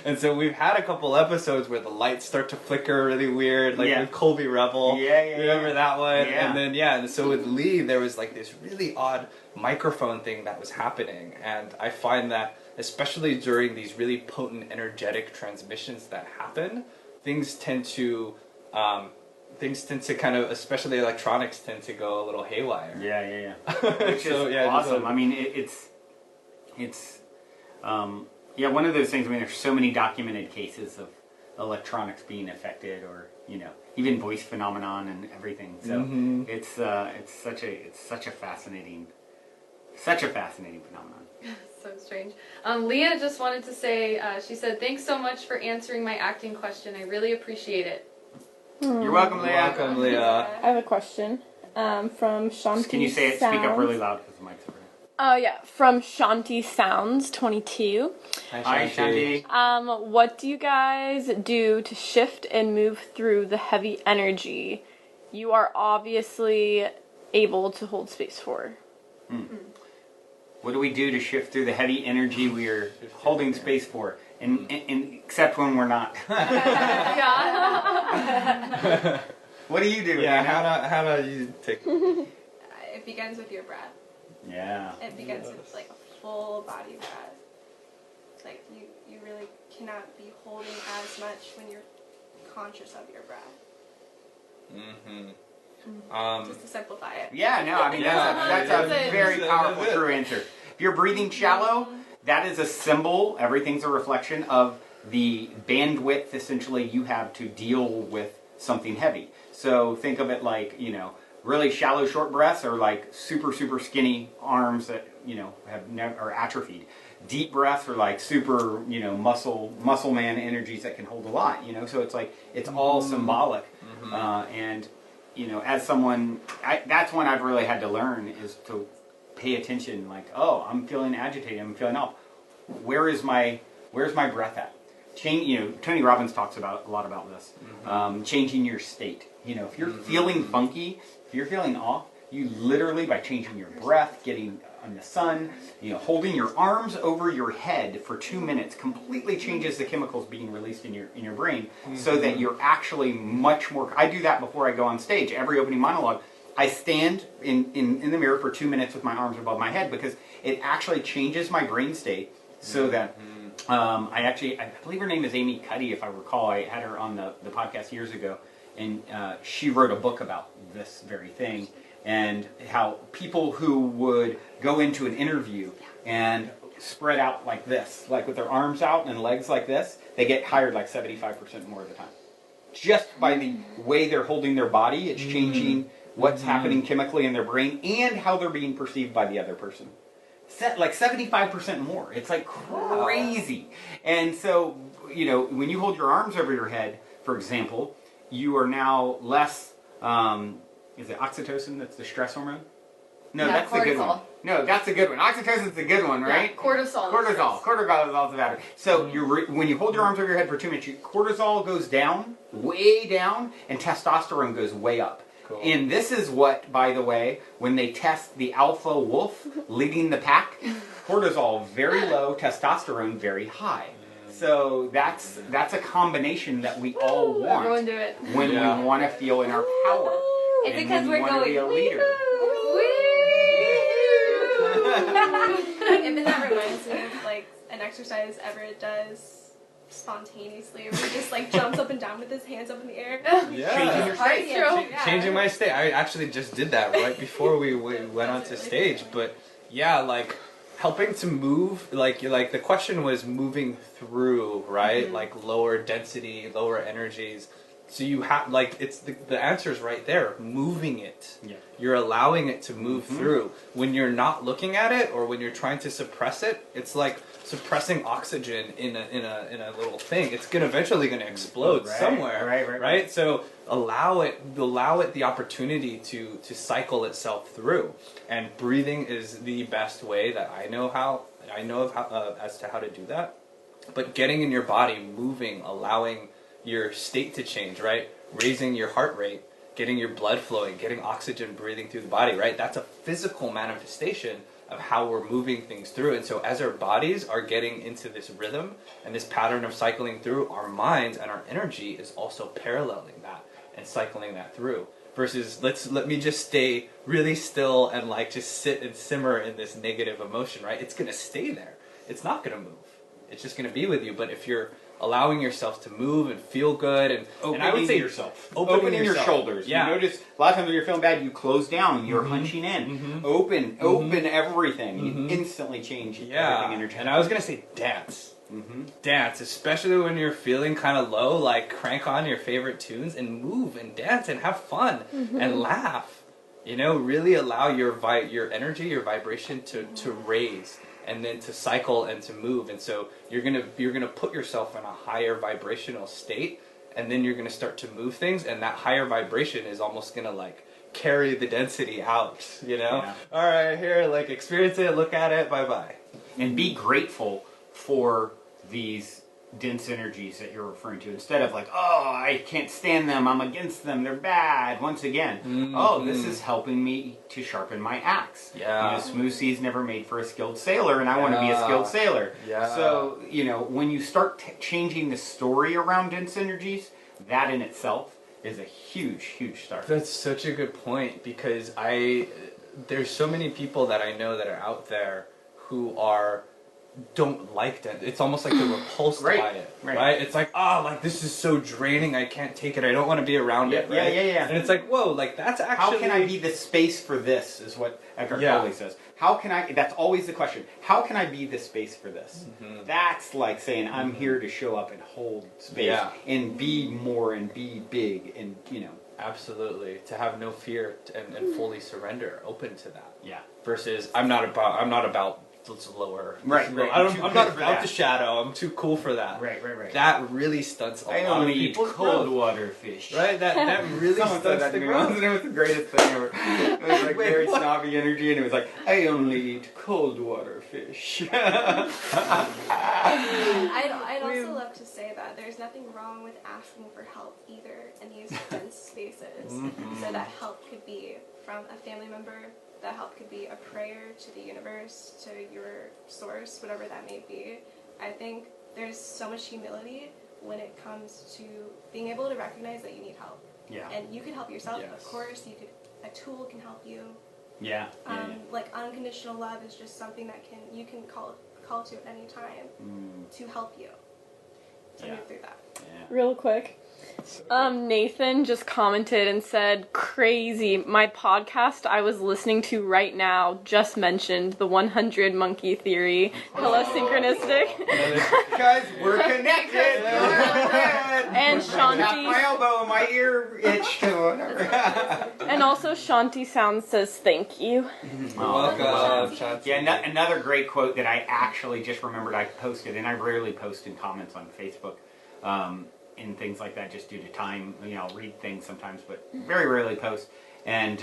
And so we've had a couple episodes where the lights start to flicker really weird, like with Colby Rebel. Remember that one? Yeah. And then and so with Lee, there was like this really odd microphone thing that was happening, and I find that especially during these really potent energetic transmissions that happen, things tend to kind of, especially electronics, tend to go a little haywire. Which is awesome. I mean, it's one of those things. I mean, there's so many documented cases of electronics being affected, or you know, even voice phenomenon and everything. So it's such a fascinating phenomenon. So strange. Leah just wanted to say, she said, thanks so much for answering my acting question. I really appreciate it. You're welcome, Leah. Welcome, Leah. I have a question from Shanti. Can you say it? Sounds. Speak up really loud because the mic's over. Oh yeah, from Shanti Sounds 22. Hi, Shanti. What do you guys do to shift and move through the heavy energy you are obviously able to hold space for? What do we do to shift through the heavy energy we are holding space for? And except when we're not. Yeah. What do you do? Yeah, Hannah? how do you take it? It begins with your breath. Yeah. It begins with like a full body breath. Like you really cannot be holding as much when you're conscious of your breath. Just to simplify it. Yeah, no, I mean, that's a very powerful, true answer. If you're breathing shallow, that is a symbol, everything's a reflection of the bandwidth, essentially, you have to deal with something heavy. So think of it like, you know, really shallow, short breaths are like super, super skinny arms that, you know, are atrophied. Deep breaths are like super, you know, muscle man energies that can hold a lot, you know, so it's like, it's all symbolic. And as someone, that's one I've really had to learn is to pay attention. Like, oh, I'm feeling agitated. I'm feeling off. Where's my breath at? Tony Robbins talks a lot about this. Changing your state. If you're feeling funky, if you're feeling off, you literally, by changing your breath, getting in the sun, holding your arms over your head for 2 minutes completely changes the chemicals being released in your brain, so that you're actually much more. I do that before I go on stage. Every opening monologue, I stand in the mirror for 2 minutes with my arms above my head, because it actually changes my brain state, so that I believe her name is Amy Cuddy, if I recall. I had her on the podcast years ago, and she wrote a book about this very thing, and how people who would go into an interview and spread out like this, like with their arms out and legs like this, they get hired like 75% more of the time. Just by the way they're holding their body, it's changing what's happening chemically in their brain and how they're being perceived by the other person. Like 75% more. It's like crazy. And so, when you hold your arms over your head, for example, you are now less, is it oxytocin that's the stress hormone? No, that's the good one. No, that's a good one. Oxytocin's the good one, right? Yeah, cortisol. Cortisol is also better. So when you hold your arms over your head for 2 minutes, cortisol goes down, way down, and testosterone goes way up. Cool. And this is what, by the way, when they test the alpha wolf leading the pack, cortisol very low, testosterone very high. So that's a combination that we all want. Everyone do it. When we want to feel in our power. It's because we're going, to be a leader. And then that reminds me of like an exercise Everett does spontaneously, where he just like jumps up and down with his hands up in the air. Changing your state. Changing my state. I actually just did that right before we went onto stage. But yeah, like helping to move, like the question was moving through, right? Like lower density, lower energies. So you have, like, it's the answer is right there. Moving it. Yeah. You're allowing it to move through. When you're not looking at it, or when you're trying to suppress it, it's like suppressing oxygen in a little thing. It's eventually gonna explode somewhere. Right. So allow it the opportunity to cycle itself through. And breathing is the best way that I know of as to how to do that. But getting in your body, moving, allowing your state to change, right? Raising your heart rate, getting your blood flowing, getting oxygen breathing through the body, right? That's a physical manifestation of how we're moving things through. And so as our bodies are getting into this rhythm and this pattern of cycling through, our minds and our energy is also paralleling that and cycling that through. Versus let me just stay really still and like just sit and simmer in this negative emotion, right? It's gonna stay there. It's not gonna move. It's just gonna be with you. But if you're allowing yourself to move and feel good, and I would say yourself, opening your shoulders. Yeah. You notice a lot of times when you're feeling bad, you close down, you're hunching in, open everything. You instantly change everything in your chest. And I was gonna say dance. Dance, especially when you're feeling kind of low, like crank on your favorite tunes and move and dance and have fun and laugh. Really allow your energy, your vibration to raise. And then to cycle and to move, and so you're gonna put yourself in a higher vibrational state, and then you're gonna start to move things, and that higher vibration is almost gonna like carry the density out. Yeah. All right, here, like experience it, look at it, bye bye, and be grateful for these dense energies that you're referring to, instead of like, oh, I can't stand them, I'm against them, they're bad. Once again, oh, this is helping me to sharpen my axe. Yeah. Smooth seas never made for a skilled sailor, and I want to be a skilled sailor. Yeah. So, when you start changing the story around dense energies, that in itself is a huge, huge start. That's such a good point, because there's so many people that I know that are out there who don't like that. It's almost like they're repulsed by it, right? It's like, like this is so draining, I can't take it, I don't want to be around it, right? Yeah. And it's like, whoa, like that's actually... How can I be the space for this, is what Eckhart Tolle says. How can I... That's always the question. How can I be the space for this? That's like saying, I'm here to show up and hold space and be more and be big and, Absolutely. To have no fear and fully surrender, open to that. Yeah. Versus, I'm not about let's lower. Right. I'm Too not good for about that. the shadow. I'm too cool for that. Right. That really stunts a I lot of only eat people's cold growth. water fish. Right? That really Someone said stunts that the to me once, growth. and it was the greatest thing ever. It was like Wait, very what? snobby energy, and it was like, I only eat cold water fish. I'd also love to say that there's nothing wrong with asking for help either in these dense spaces. So that help could be from a family member, that help could be a prayer to the universe, to your source, whatever that may be. I think there's so much humility when it comes to being able to recognize that you need help. Yeah. And you can help yourself, Yes. of course. A tool can help you. Yeah. Like unconditional love is just something that you can call to at any time to help you. So move through that. Yeah. Real quick. Nathan just commented and said, crazy, my podcast I was listening to right now just mentioned the 100 monkey theory. Hello, synchronistic. Guys, we're connected. And Tap my Shanti, elbow and my ear itched. and also Shanti Sound says thank you. Welcome, Shanti. Yeah, another great quote that I actually just remembered I posted, and I rarely post in comments on Facebook and things like that just due to time. You know, I'll read things sometimes, but very rarely post. And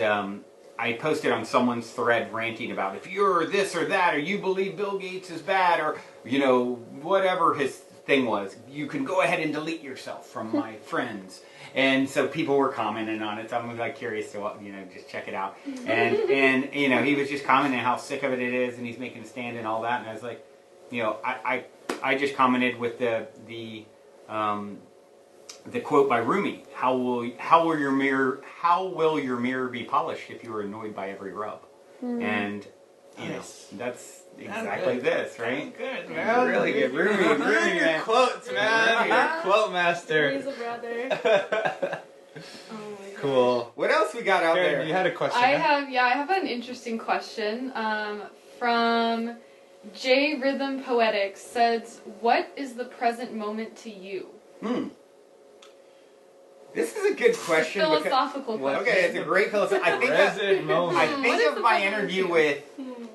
I posted on someone's thread ranting about if you're this or that, or you believe Bill Gates is bad, or, you know, whatever his thing was, you can go ahead and delete yourself from my friends. And so people were commenting on it, so I'm like curious to, you know, just check it out. And you know, he was just commenting how sick of it is, and he's making a stand and all that. And I was like, you know, I just commented with the quote by Rumi: how will your mirror be polished if you are annoyed by every rub? And you know, that's exactly this, right? Good, man. Really good. Rumi, Your man. quotes, man. You're a quote master. He's a brother. Oh my God. Cool. What else we got out Karen, there? you had a question. I have an interesting question from J Rhythm Poetics. Says, what is the present moment to you? This is a good question. Philosophical question. Okay, it's a great philosophy. I think Present moment. I What think is of the my present interview moment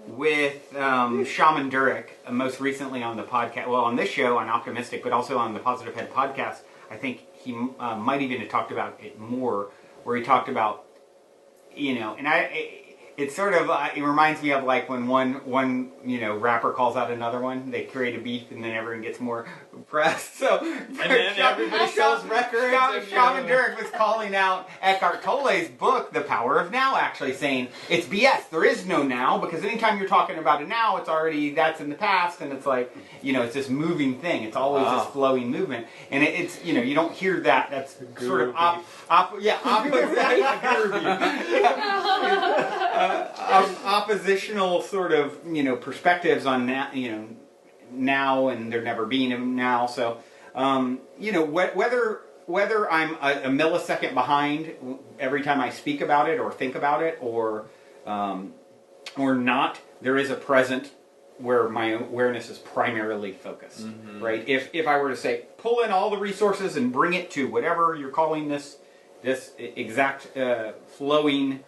with Shaman Durek, most recently on the podcast, well, on this show, on Optimystic, but also on the Positive Head podcast. I think he might even have talked about it more, where he talked about, you know, and it's sort of, it reminds me of like when one you know, rapper calls out another one, they create a beef and then everyone gets more press. So, And then everybody sells records. Shaman Durek was calling out Eckhart Tolle's book, The Power of Now, actually saying, it's BS, there is no now, because anytime you're talking about it now, it's already, that's in the past, and it's like, you know, it's this moving thing, it's always this flowing movement, and it's, you know, you don't hear that, that's sort of oppositional sort of, you know, perspectives on that, you know, now and there never being a now. So, you know, whether I'm a millisecond behind every time I speak about it or think about it, or not, there is a present where my awareness is primarily focused, right? If I were to say, pull in all the resources and bring it to whatever you're calling this exact flowing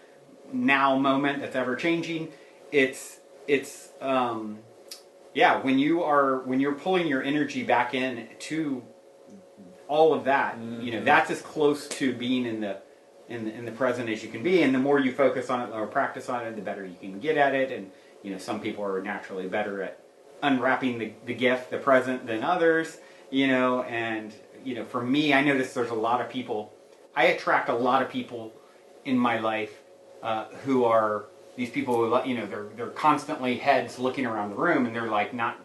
now moment that's ever changing, it's when you're pulling your energy back in to all of that, you know, that's as close to being in the present as you can be, and the more you focus on it or practice on it, the better you can get at it. And you know, some people are naturally better at unwrapping the gift, the present, than others, you know. And you know, for me, I notice there's a lot of people, I attract a lot of people in my life who are these people who, you know, they're constantly heads looking around the room, and they're like not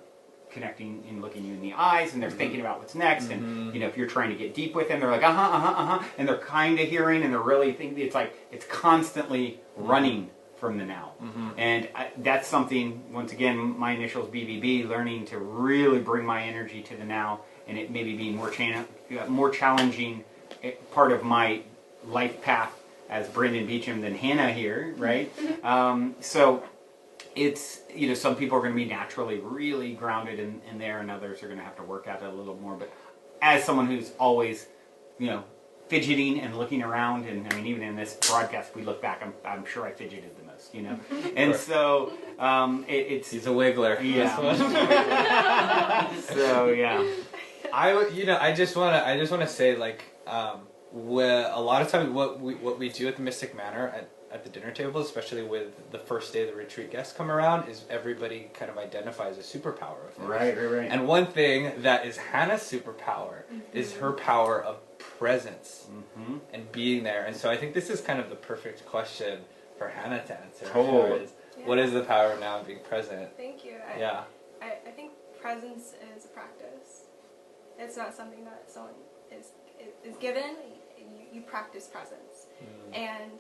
connecting and looking you in the eyes, and they're thinking about what's next. And you know, if you're trying to get deep with them, they're like and they're kind of hearing, and they're really thinking. It's like it's constantly running from the now. And that's something, once again, my initials BBB, learning to really bring my energy to the now, and it maybe being more challenging part of my life path as Brandon Beecham than Hannah here, right? So it's, you know, some people are going to be naturally really grounded in there, and others are going to have to work at it a little more. But as someone who's always, you know, fidgeting and looking around, and I mean, even in this broadcast, we look back, I'm sure I fidgeted the most. toast, you know. And so it's He's a wiggler. yeah. So yeah. I just wanna say, like, where a lot of times what we do at the Mystic Manor at the dinner table, especially with the first day of the retreat guests come around, is everybody kind of identifies a superpower of theirs. Right. And one thing that is Hannah's superpower is her power of presence and being there. And so I think this is kind of the perfect question for Hannah to answer. Totally. What is the power of now being present? Thank you. I think presence is a practice. It's not something that someone is given. You practice presence. And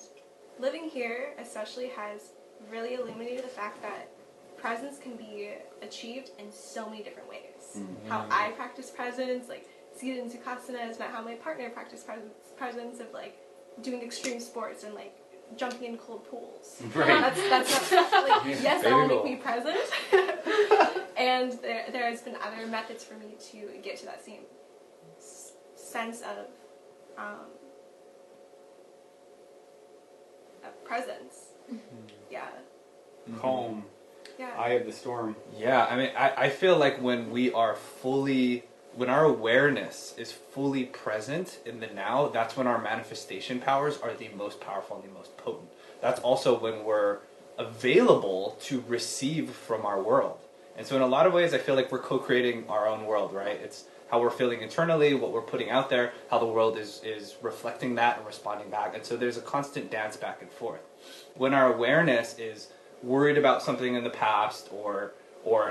living here especially has really illuminated the fact that presence can be achieved in so many different ways. How I practice presence, like seated in Sukhasana, is not how my partner practices presence of like doing extreme sports and like jumping in cold pools. Right. That's not like, yes, that will make me present. And there's been other methods for me to get to that same sense of presence. Yeah. Calm. Yeah. Eye of the storm. Yeah, I mean, I feel like when our awareness is fully present in the now, that's when our manifestation powers are the most powerful and the most potent. That's also when we're available to receive from our world. And so in a lot of ways, I feel like we're co-creating our own world, right? It's how we're feeling internally, what we're putting out there, how the world is reflecting that and responding back. And so there's a constant dance back and forth. When our awareness is worried about something in the past or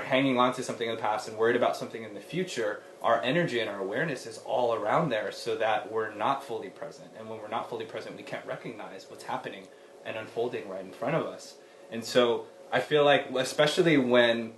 hanging on to something in the past and worried about something in the future, our energy and our awareness is all around there so that we're not fully present. And when we're not fully present, we can't recognize what's happening and unfolding right in front of us. And so I feel like, especially when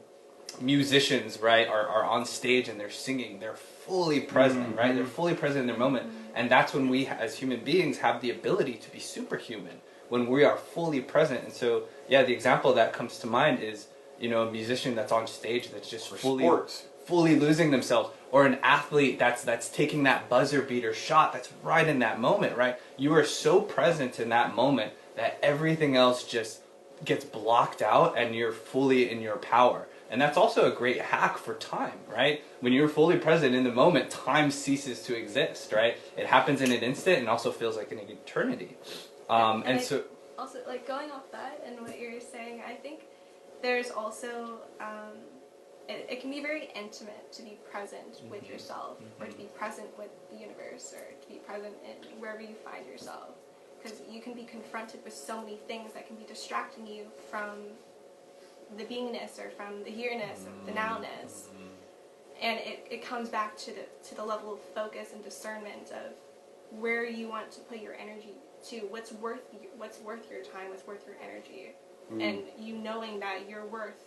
musicians, right, are on stage and they're singing, they're fully present, right? They're fully present in their moment. And that's when we, as human beings, have the ability to be superhuman, when we are fully present. And so, yeah, the example that comes to mind is, you know, a musician that's on stage that's just fully losing themselves, or an athlete that's taking that buzzer beater shot that's right in that moment, right? You are so present in that moment that everything else just gets blocked out and you're fully in your power. And that's also a great hack for time, right? When you're fully present in the moment, time ceases to exist, right? It happens in an instant and also feels like an eternity. And so... Also, like, going off that and what you're saying, I think there's also... it can be very intimate to be present with yourself, or to be present with the universe, or to be present in wherever you find yourself. Because you can be confronted with so many things that can be distracting you from the beingness, or from the here-ness, or the now-ness. And it comes back to the level of focus and discernment of where you want to put your energy to, what's worth your time, what's worth your energy, and you knowing that you're worth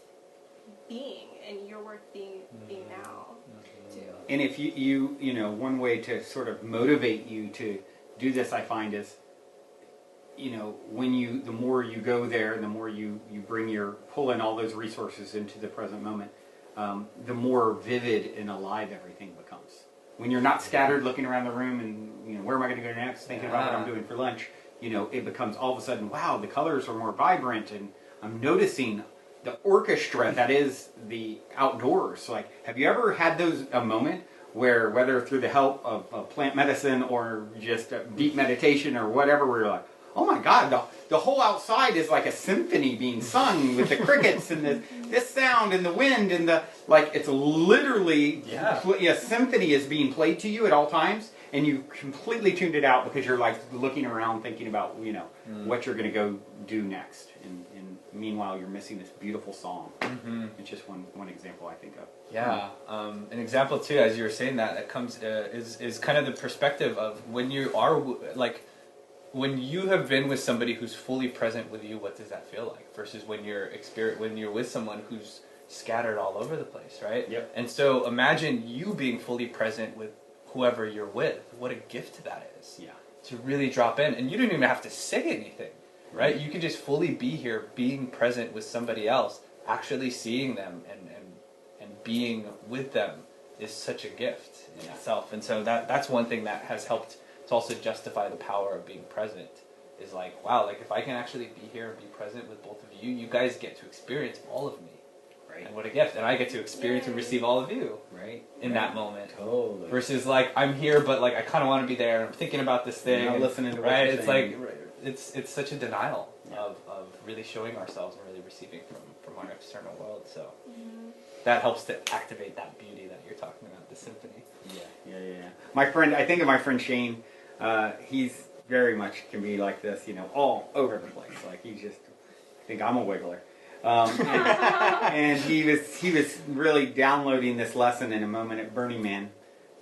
being, and you're worth being now too. And if you know, one way to sort of motivate you to do this, I find, is, you know, the more you go there, the more you pull in all those resources into the present moment, the more vivid and alive everything becomes. When you're not scattered looking around the room and, you know, where am I going to go next, thinking about what I'm doing for lunch, you know, it becomes all of a sudden, wow, the colors are more vibrant, and I'm noticing the orchestra that is the outdoors. Like, have you ever had a moment where, whether through the help of plant medicine or just deep meditation or whatever, where you're like, oh my God, the whole outside is like a symphony being sung with the crickets and this sound and the wind and it's literally a symphony is being played to you at all times, and you completely tuned it out because you're like looking around thinking about, you know, what you're going to go do next. And meanwhile, you're missing this beautiful song. It's just one example I think of. Yeah, an example too, as you were saying that comes is kind of the perspective of when you are when you have been with somebody who's fully present with you. What does that feel like versus when you're with someone who's scattered all over the place, right? Yep. And so imagine you being fully present with whoever you're with. What a gift that is. Yeah. To really drop in, and you don't even have to say anything, right? You can just fully be here, being present with somebody else, actually seeing them and being with them is such a gift in itself. And so that's one thing that has helped to also justify the power of being present. is like, wow, like if I can actually be here and be present with both of you, you guys get to experience all of me. Right. And what a gift. And I get to experience and receive all of you. Right. In that moment. Totally. Versus like, I'm here, but like I kind of want to be there and I'm thinking about this thing. Not and, listening to what right? you're It's saying. like, it's such a denial of really showing ourselves and really receiving from our external world. So that helps to activate that beauty that you're talking about, the symphony. Yeah. My friend, I think of my friend Shane. He's very much can be like this, you know, all over the place. Like he's just, I think I'm a wiggler. And he was really downloading this lesson in a moment at Burning Man.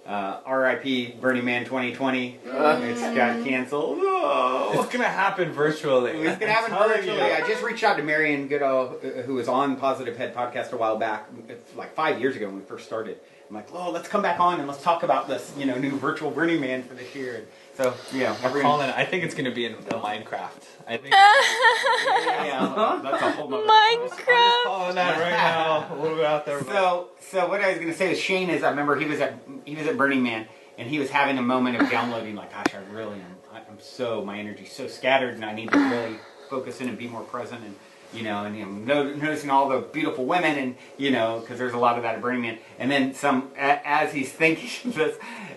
R.I.P. Burning Man 2020. It's got canceled. Oh. It's gonna happen virtually. It's gonna happen virtually. I just reached out to Marion Goodall, who was on Positive Head podcast a while back, like 5 years ago when we first started. I'm like, oh, let's come back on and let's talk about this, you know, new virtual Burning Man for this year. And so, yeah, I think it's gonna be in Minecraft. I think. That's a whole nother. I'm just calling that right now. A little bit out there. So what I was going to say is Shane is. I remember he was at Burning Man and he was having a moment of downloading. Like, gosh, I really am. My energy's so scattered, and I need to really focus in and be more present. And you know, noticing all the beautiful women, and you know, because there's a lot of that at Burning Man. And then as he's thinking this,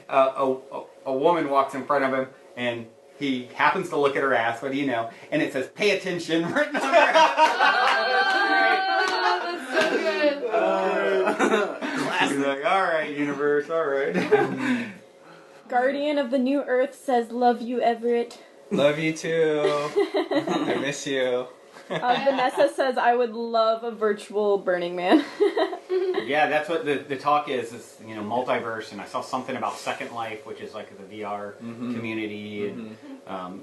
a woman walks in front of him and. He happens to look at her ass, what do you know? And it says, pay attention, written on her ass. That's so good. He's like, all right, universe, all right. Guardian of the New Earth says, love you, Everett. Love you too. I miss you. Vanessa says, I would love a virtual Burning Man. Yeah, that's what the talk is, you know, multiverse, and I saw something about Second Life, which is like the VR community, and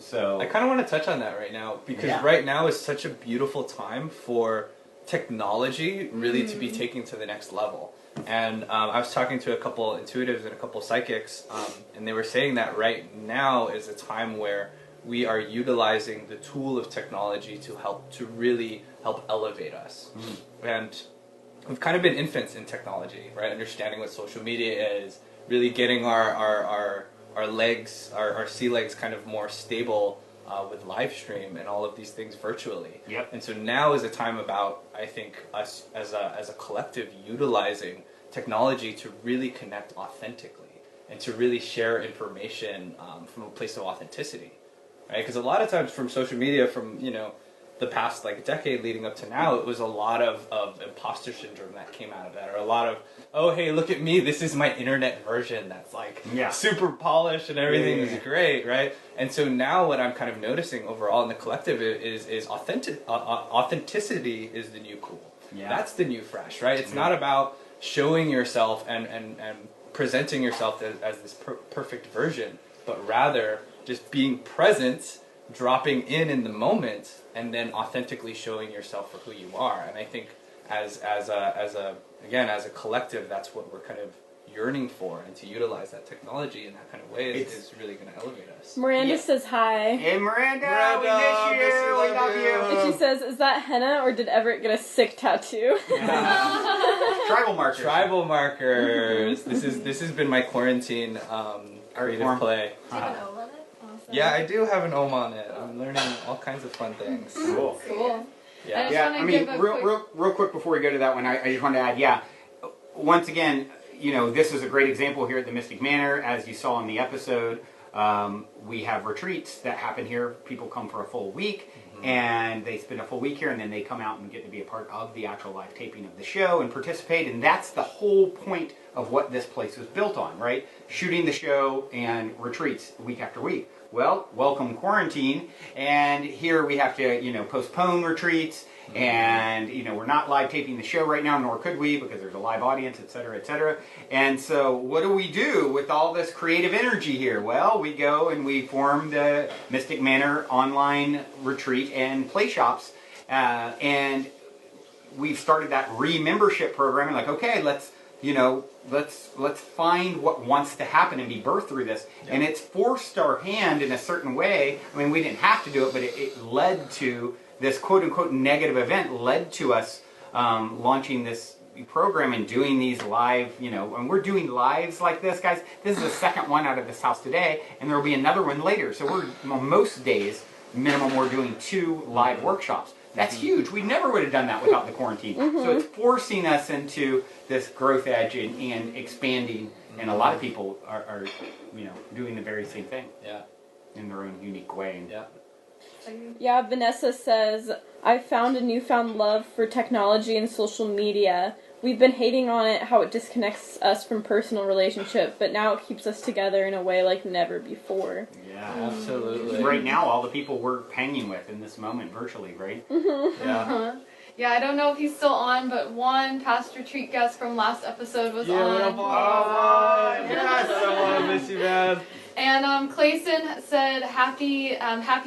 so... I kind of want to touch on that right now, because right now is such a beautiful time for technology really to be taken to the next level. And I was talking to a couple intuitives and a couple psychics, and they were saying that right now is a time where we are utilizing the tool of technology to really help elevate us. And we've kind of been infants in technology, right? Understanding what social media is, really getting our legs, our sea legs kind of more stable with live stream and all of these things virtually. Yep. And so now is a time about, I think, us as a collective utilizing technology to really connect authentically and to really share information from a place of authenticity. Right? Because a lot of times from social media, from, you know, the past like decade leading up to now, it was a lot of imposter syndrome that came out of that, or a lot of, oh hey, look at me, this is my internet version that's like super polished and everything is great, right? And so now what I'm kind of noticing overall in the collective is authenticity is the new cool. That's the new fresh, right? It's not about showing yourself and presenting yourself as this perfect version, but rather just being present, dropping in the moment, and then authentically showing yourself for who you are. And I think as a collective, that's what we're kind of yearning for, and to utilize that technology in that kind of way is really going to elevate us. Miranda says hi. Hey Miranda, we miss you, we love you. And she says, is that henna or did Everett get a sick tattoo? Tribal markers. Tribal markers. This has been my quarantine creative play. Do you have an O on it? Awesome. Yeah, I do have an ohm on it. I'm learning all kinds of fun things. Cool. Yeah. I mean, real quick before we go to that one, I just want to add, once again, you know, this is a great example here at the Mystic Manor, as you saw in the episode. We have retreats that happen here. People come for a full week, and they spend a full week here, and then they come out and get to be a part of the actual live taping of the show and participate, and that's the whole point of what this place was built on, right? Shooting the show and retreats week after week. Well, welcome quarantine, and here we have to, you know, postpone retreats, and, you know, we're not live taping the show right now, nor could we, because there's a live audience, etc., etc. And so what do we do with all this creative energy here? Well, we go and we form the Mystic Manor online retreat and play shops, and we've started that re-membership program, and like, okay, let's find what wants to happen and be birthed through this. And it's forced our hand in a certain way. I mean, we didn't have to do it, but it led to this quote-unquote negative event, led to us launching this program and doing these live, you know, and we're doing lives like this, guys. This is the second one out of this house today, and there will be another one later. So we're, most days, minimum, we're doing 2 live workshops. That's huge. We never would have done that without the quarantine. So it's forcing us into this growth edge and expanding. And a lot of people are doing the very same thing. Yeah. In their own unique way. Yeah. Yeah, Vanessa says, I found a newfound love for technology and social media. We've been hating on it, how it disconnects us from personal relationship, but now it keeps us together in a way like never before. Yeah, absolutely. Right now, all the people we're hanging with in this moment virtually, right? Yeah. Yeah, I don't know if he's still on, but one past retreat guest from last episode was Yeah, what up, on. Yes, I miss you, man. And Clayson said, happy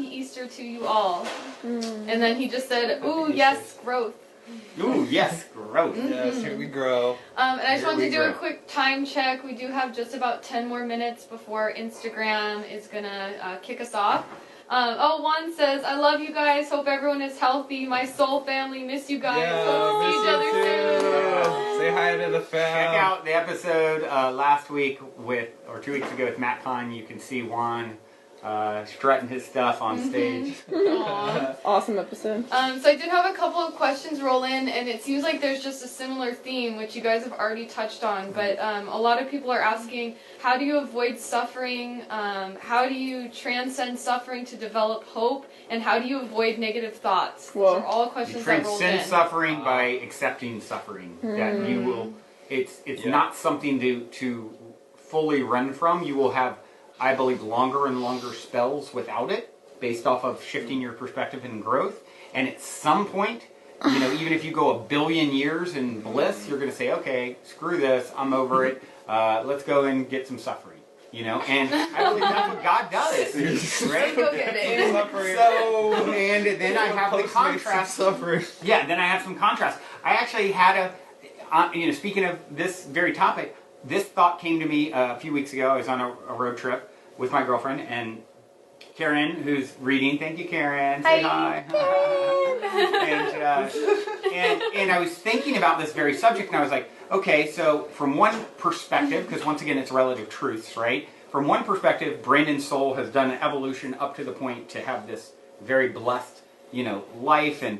Easter to you all. And then he just said, ooh, yes, growth. Ooh, yes, growth. Yes, here we grow. And I just Here wanted we to do a grow. quick time check. We do have just about 10 more minutes before Instagram is going to kick us off. One says, I love you guys. Hope everyone is healthy. My soul family, miss you guys. Hope to see each other soon. Say hi to the fam. Check out the episode last week 2 weeks ago with Matt Kahn. You can see Juan strutting his stuff on stage. Awesome episode. So I did have a couple of questions roll in, and it seems like there's just a similar theme, which you guys have already touched on. But a lot of people are asking, how do you avoid suffering? How do you transcend suffering to develop hope? And how do you avoid negative thoughts? Those are all You questions that rolled in. transcend suffering by accepting suffering. That you will. It's not something to fully run from. You will have, I believe, longer and longer spells without it, based off of shifting your perspective and growth. And at some point, even if you go 1 billion years in bliss, you're going to say, okay, screw this, I'm over it. Let's go and get some suffering. And I believe that's what God does, right? Go get it. So, and then I have the contrast. Suffering. Yeah, then I have some contrast. I actually had speaking of this very topic, this thought came to me a few weeks ago. I was on a road trip with my girlfriend and Karen, who's reading. Thank you, Karen. Say hi. And I was thinking about this very subject, and I was like, okay, so from one perspective, because once again, it's relative truths, right? From one perspective, Brandon's soul has done an evolution up to the point to have this very blessed, life, and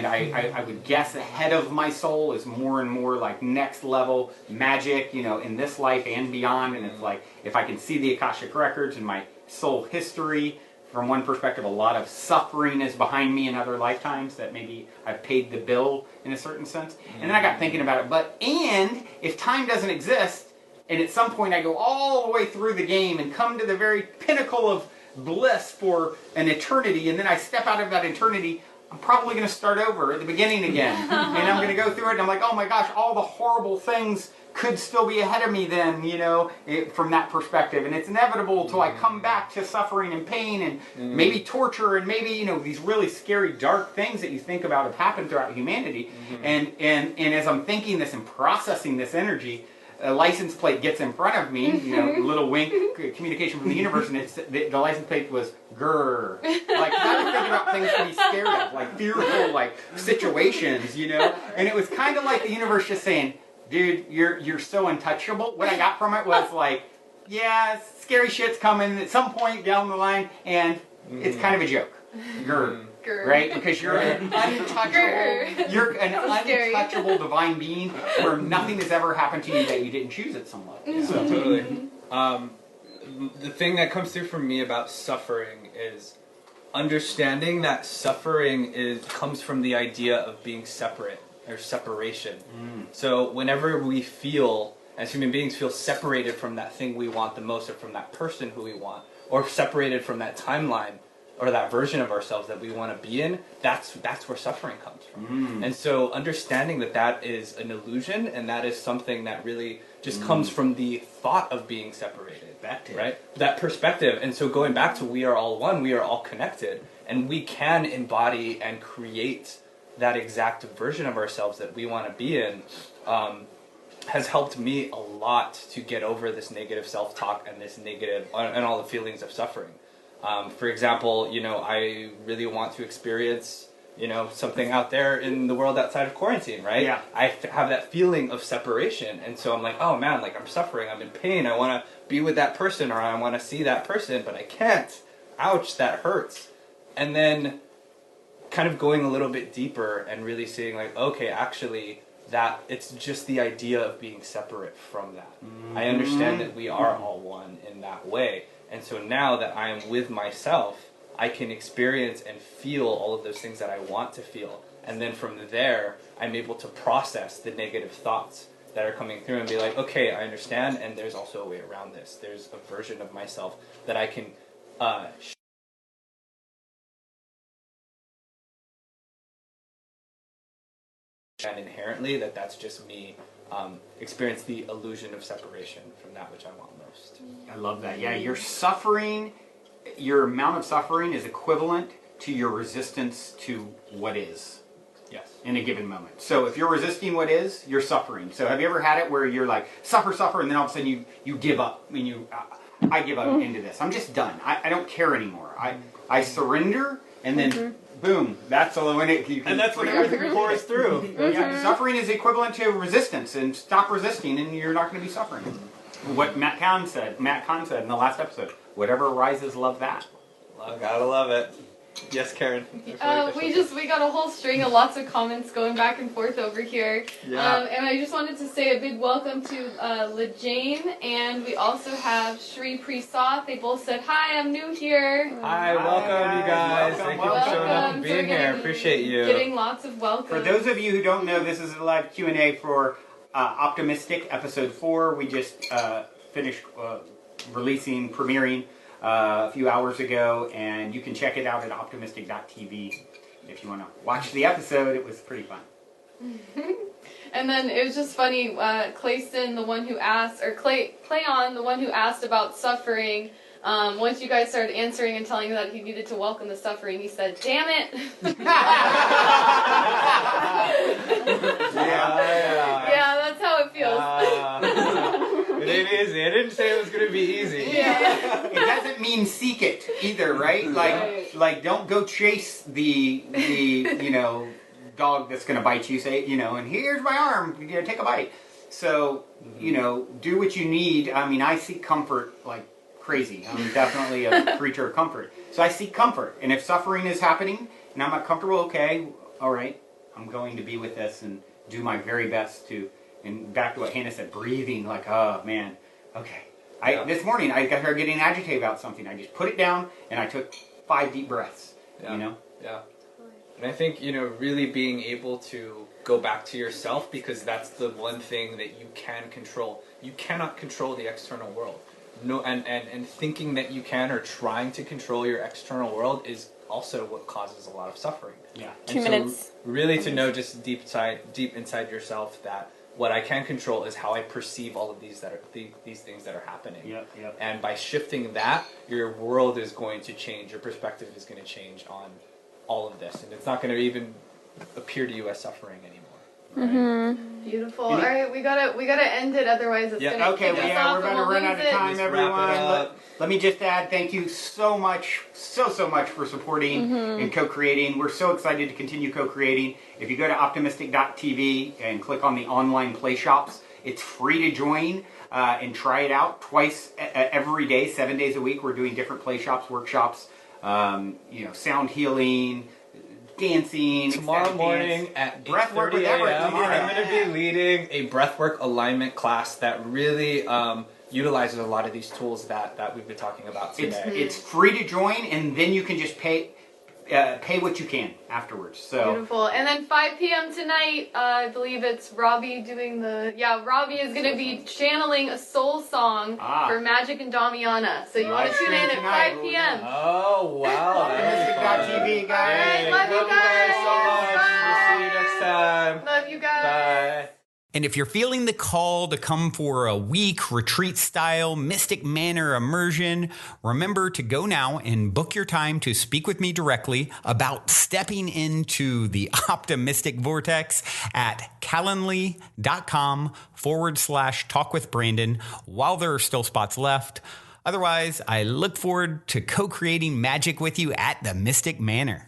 I would guess ahead of my soul is more and more like next level magic, in this life and beyond. And it's like, if I can see the Akashic Records and my soul history, from one perspective, a lot of suffering is behind me in other lifetimes that maybe I've paid the bill in a certain sense. And then I got thinking about it, and if time doesn't exist, and at some point I go all the way through the game and come to the very pinnacle of bliss for an eternity, and then I step out of that eternity, I'm probably going to start over at the beginning again. And I'm going to go through it, and I'm like, oh my gosh, all the horrible things could still be ahead of me then, from that perspective. And it's inevitable till I come back to suffering and pain and maybe torture and maybe, these really scary, dark things that you think about have happened throughout humanity. And as I'm thinking this and processing this energy, a license plate gets in front of me, little wink, communication from the universe, and the license plate was grrr. Like, I was thinking about things to be scared of, like fearful, like situations, And it was kind of like the universe just saying, dude, you're so untouchable. What I got from it was like, yeah, scary shit's coming at some point down the line, and it's kind of a joke. Grr. Right? Because you're an untouchable divine being where nothing has ever happened to you that you didn't choose at some level. Yeah, totally. The thing that comes through for me about suffering is understanding that suffering comes from the idea of being separate or separation. So whenever we feel, as human beings, feel separated from that thing we want the most, or from that person who we want, or separated from that timeline or that version of ourselves that we want to be in, that's where suffering comes from. And so understanding that is an illusion, and that is something that really just comes from the thought of being separated, right? That perspective. And so going back to we are all one, we are all connected, and we can embody and create that exact version of ourselves that we want to be in, has helped me a lot to get over this negative self-talk and this negative, and all the feelings of suffering. For example, I really want to experience, something out there in the world outside of quarantine, right? Yeah. I have that feeling of separation, and so I'm like, oh man, like I'm suffering, I'm in pain, I want to be with that person, or I want to see that person, but I can't. Ouch, that hurts. And then kind of going a little bit deeper and really seeing like, okay, actually, that it's just the idea of being separate from that. I understand that we are all one in that way. And so now that I am with myself, I can experience and feel all of those things that I want to feel. And then from there, I'm able to process the negative thoughts that are coming through and be like, okay, I understand, and there's also a way around this. There's a version of myself that I can and inherently that's just me experience the illusion of separation from that which I want most. I love that. Yeah, your suffering, your amount of suffering is equivalent to your resistance to what is. Yes. In a given moment. So if you're resisting what is, you're suffering. So have you ever had it where you're like, suffer, and then all of a sudden you give up. I mean, I give up into this. I'm just done. I don't care anymore. I surrender, and then boom, that's all when it. And that's when everything pours through. Yeah, suffering is equivalent to resistance, and stop resisting, and you're not going to be suffering. What Matt Kahn said in the last episode, whatever arises, love that. Gotta love it. Yes, Karen. We got a whole string of lots of comments going back and forth over here. Yeah. And I just wanted to say a big welcome to LeJane, and we also have Shri Prasad. They both said, hi, I'm new here. Hi, welcome you guys. Thank you for showing up and So being we're here. gonna Appreciate you. Getting lots of welcomes. For those of you who don't know, this is a live Q&A for Optimystic episode 4. We just finished premiering a few hours ago, and you can check it out at optimystic.tv if you want to watch the episode. It was pretty fun. And then it was just funny, Clayston, the one who asked, or Clayon, the one who asked about suffering, once you guys started answering and telling him that he needed to welcome the suffering, he said, damn it! Yeah, that's how it feels. It ain't easy. I didn't say it was going to be easy. Yeah. It doesn't mean seek it either, right? Like don't go chase the dog that's going to bite you. Say, and here's my arm. Take a bite. So, do what you need. I mean, I seek comfort like crazy. I'm definitely a creature of comfort. So I seek comfort. And if suffering is happening and I'm not comfortable, okay, all right, I'm going to be with this and do my very best to. And back to what Hannah said, breathing, like, oh, man, okay. This morning, I got her getting agitated about something. I just put it down, and I took 5 deep breaths, Yeah. And I think, really being able to go back to yourself, because that's the one thing that you can control. You cannot control the external world. No, and thinking that you can or trying to control your external world is also what causes a lot of suffering. Yeah. 2 minutes. Really to know just deep inside yourself that what I can control is how I perceive all of these these things that are happening. Yep. And by shifting that, your world is going to change. Your perspective is going to change on all of this, and it's not going to even appear to you as suffering anymore. Right? Beautiful. All right, we gotta end it. Otherwise, it's gonna Okay, kick us off we're going and to we'll run out lose of it. time, Just wrap everyone. it up. Let me just add, thank you so much for supporting and co-creating. We're so excited to continue co-creating. If you go to optimystic.tv and click on the online play shops, it's free to join and try it out twice every day, 7 days a week. We're doing different play shops, workshops, sound healing, dancing. Tomorrow morning at Breathwork 8:30 with Everett a.m. tomorrow. I'm going to be leading a breathwork alignment class that really utilizes a lot of these tools that we've been talking about today. It's free to join, and then you can just pay what you can afterwards. So Beautiful. And then 5 p.m. tonight, I believe it's Robbie doing Robbie is going to be channeling a soul song for Magic and Damiana. So you want to tune in at 5 p.m. Oh, wow. Optimystic.tv, guys. All right, love you guys. so much. Bye. We'll see you next time. Love you guys. Bye. And if you're feeling the call to come for a week retreat-style Mystic Manor immersion, remember to go now and book your time to speak with me directly about stepping into the Optimistic Vortex at calendly.com/talkwithbrandon while there are still spots left. Otherwise, I look forward to co-creating magic with you at the Mystic Manor.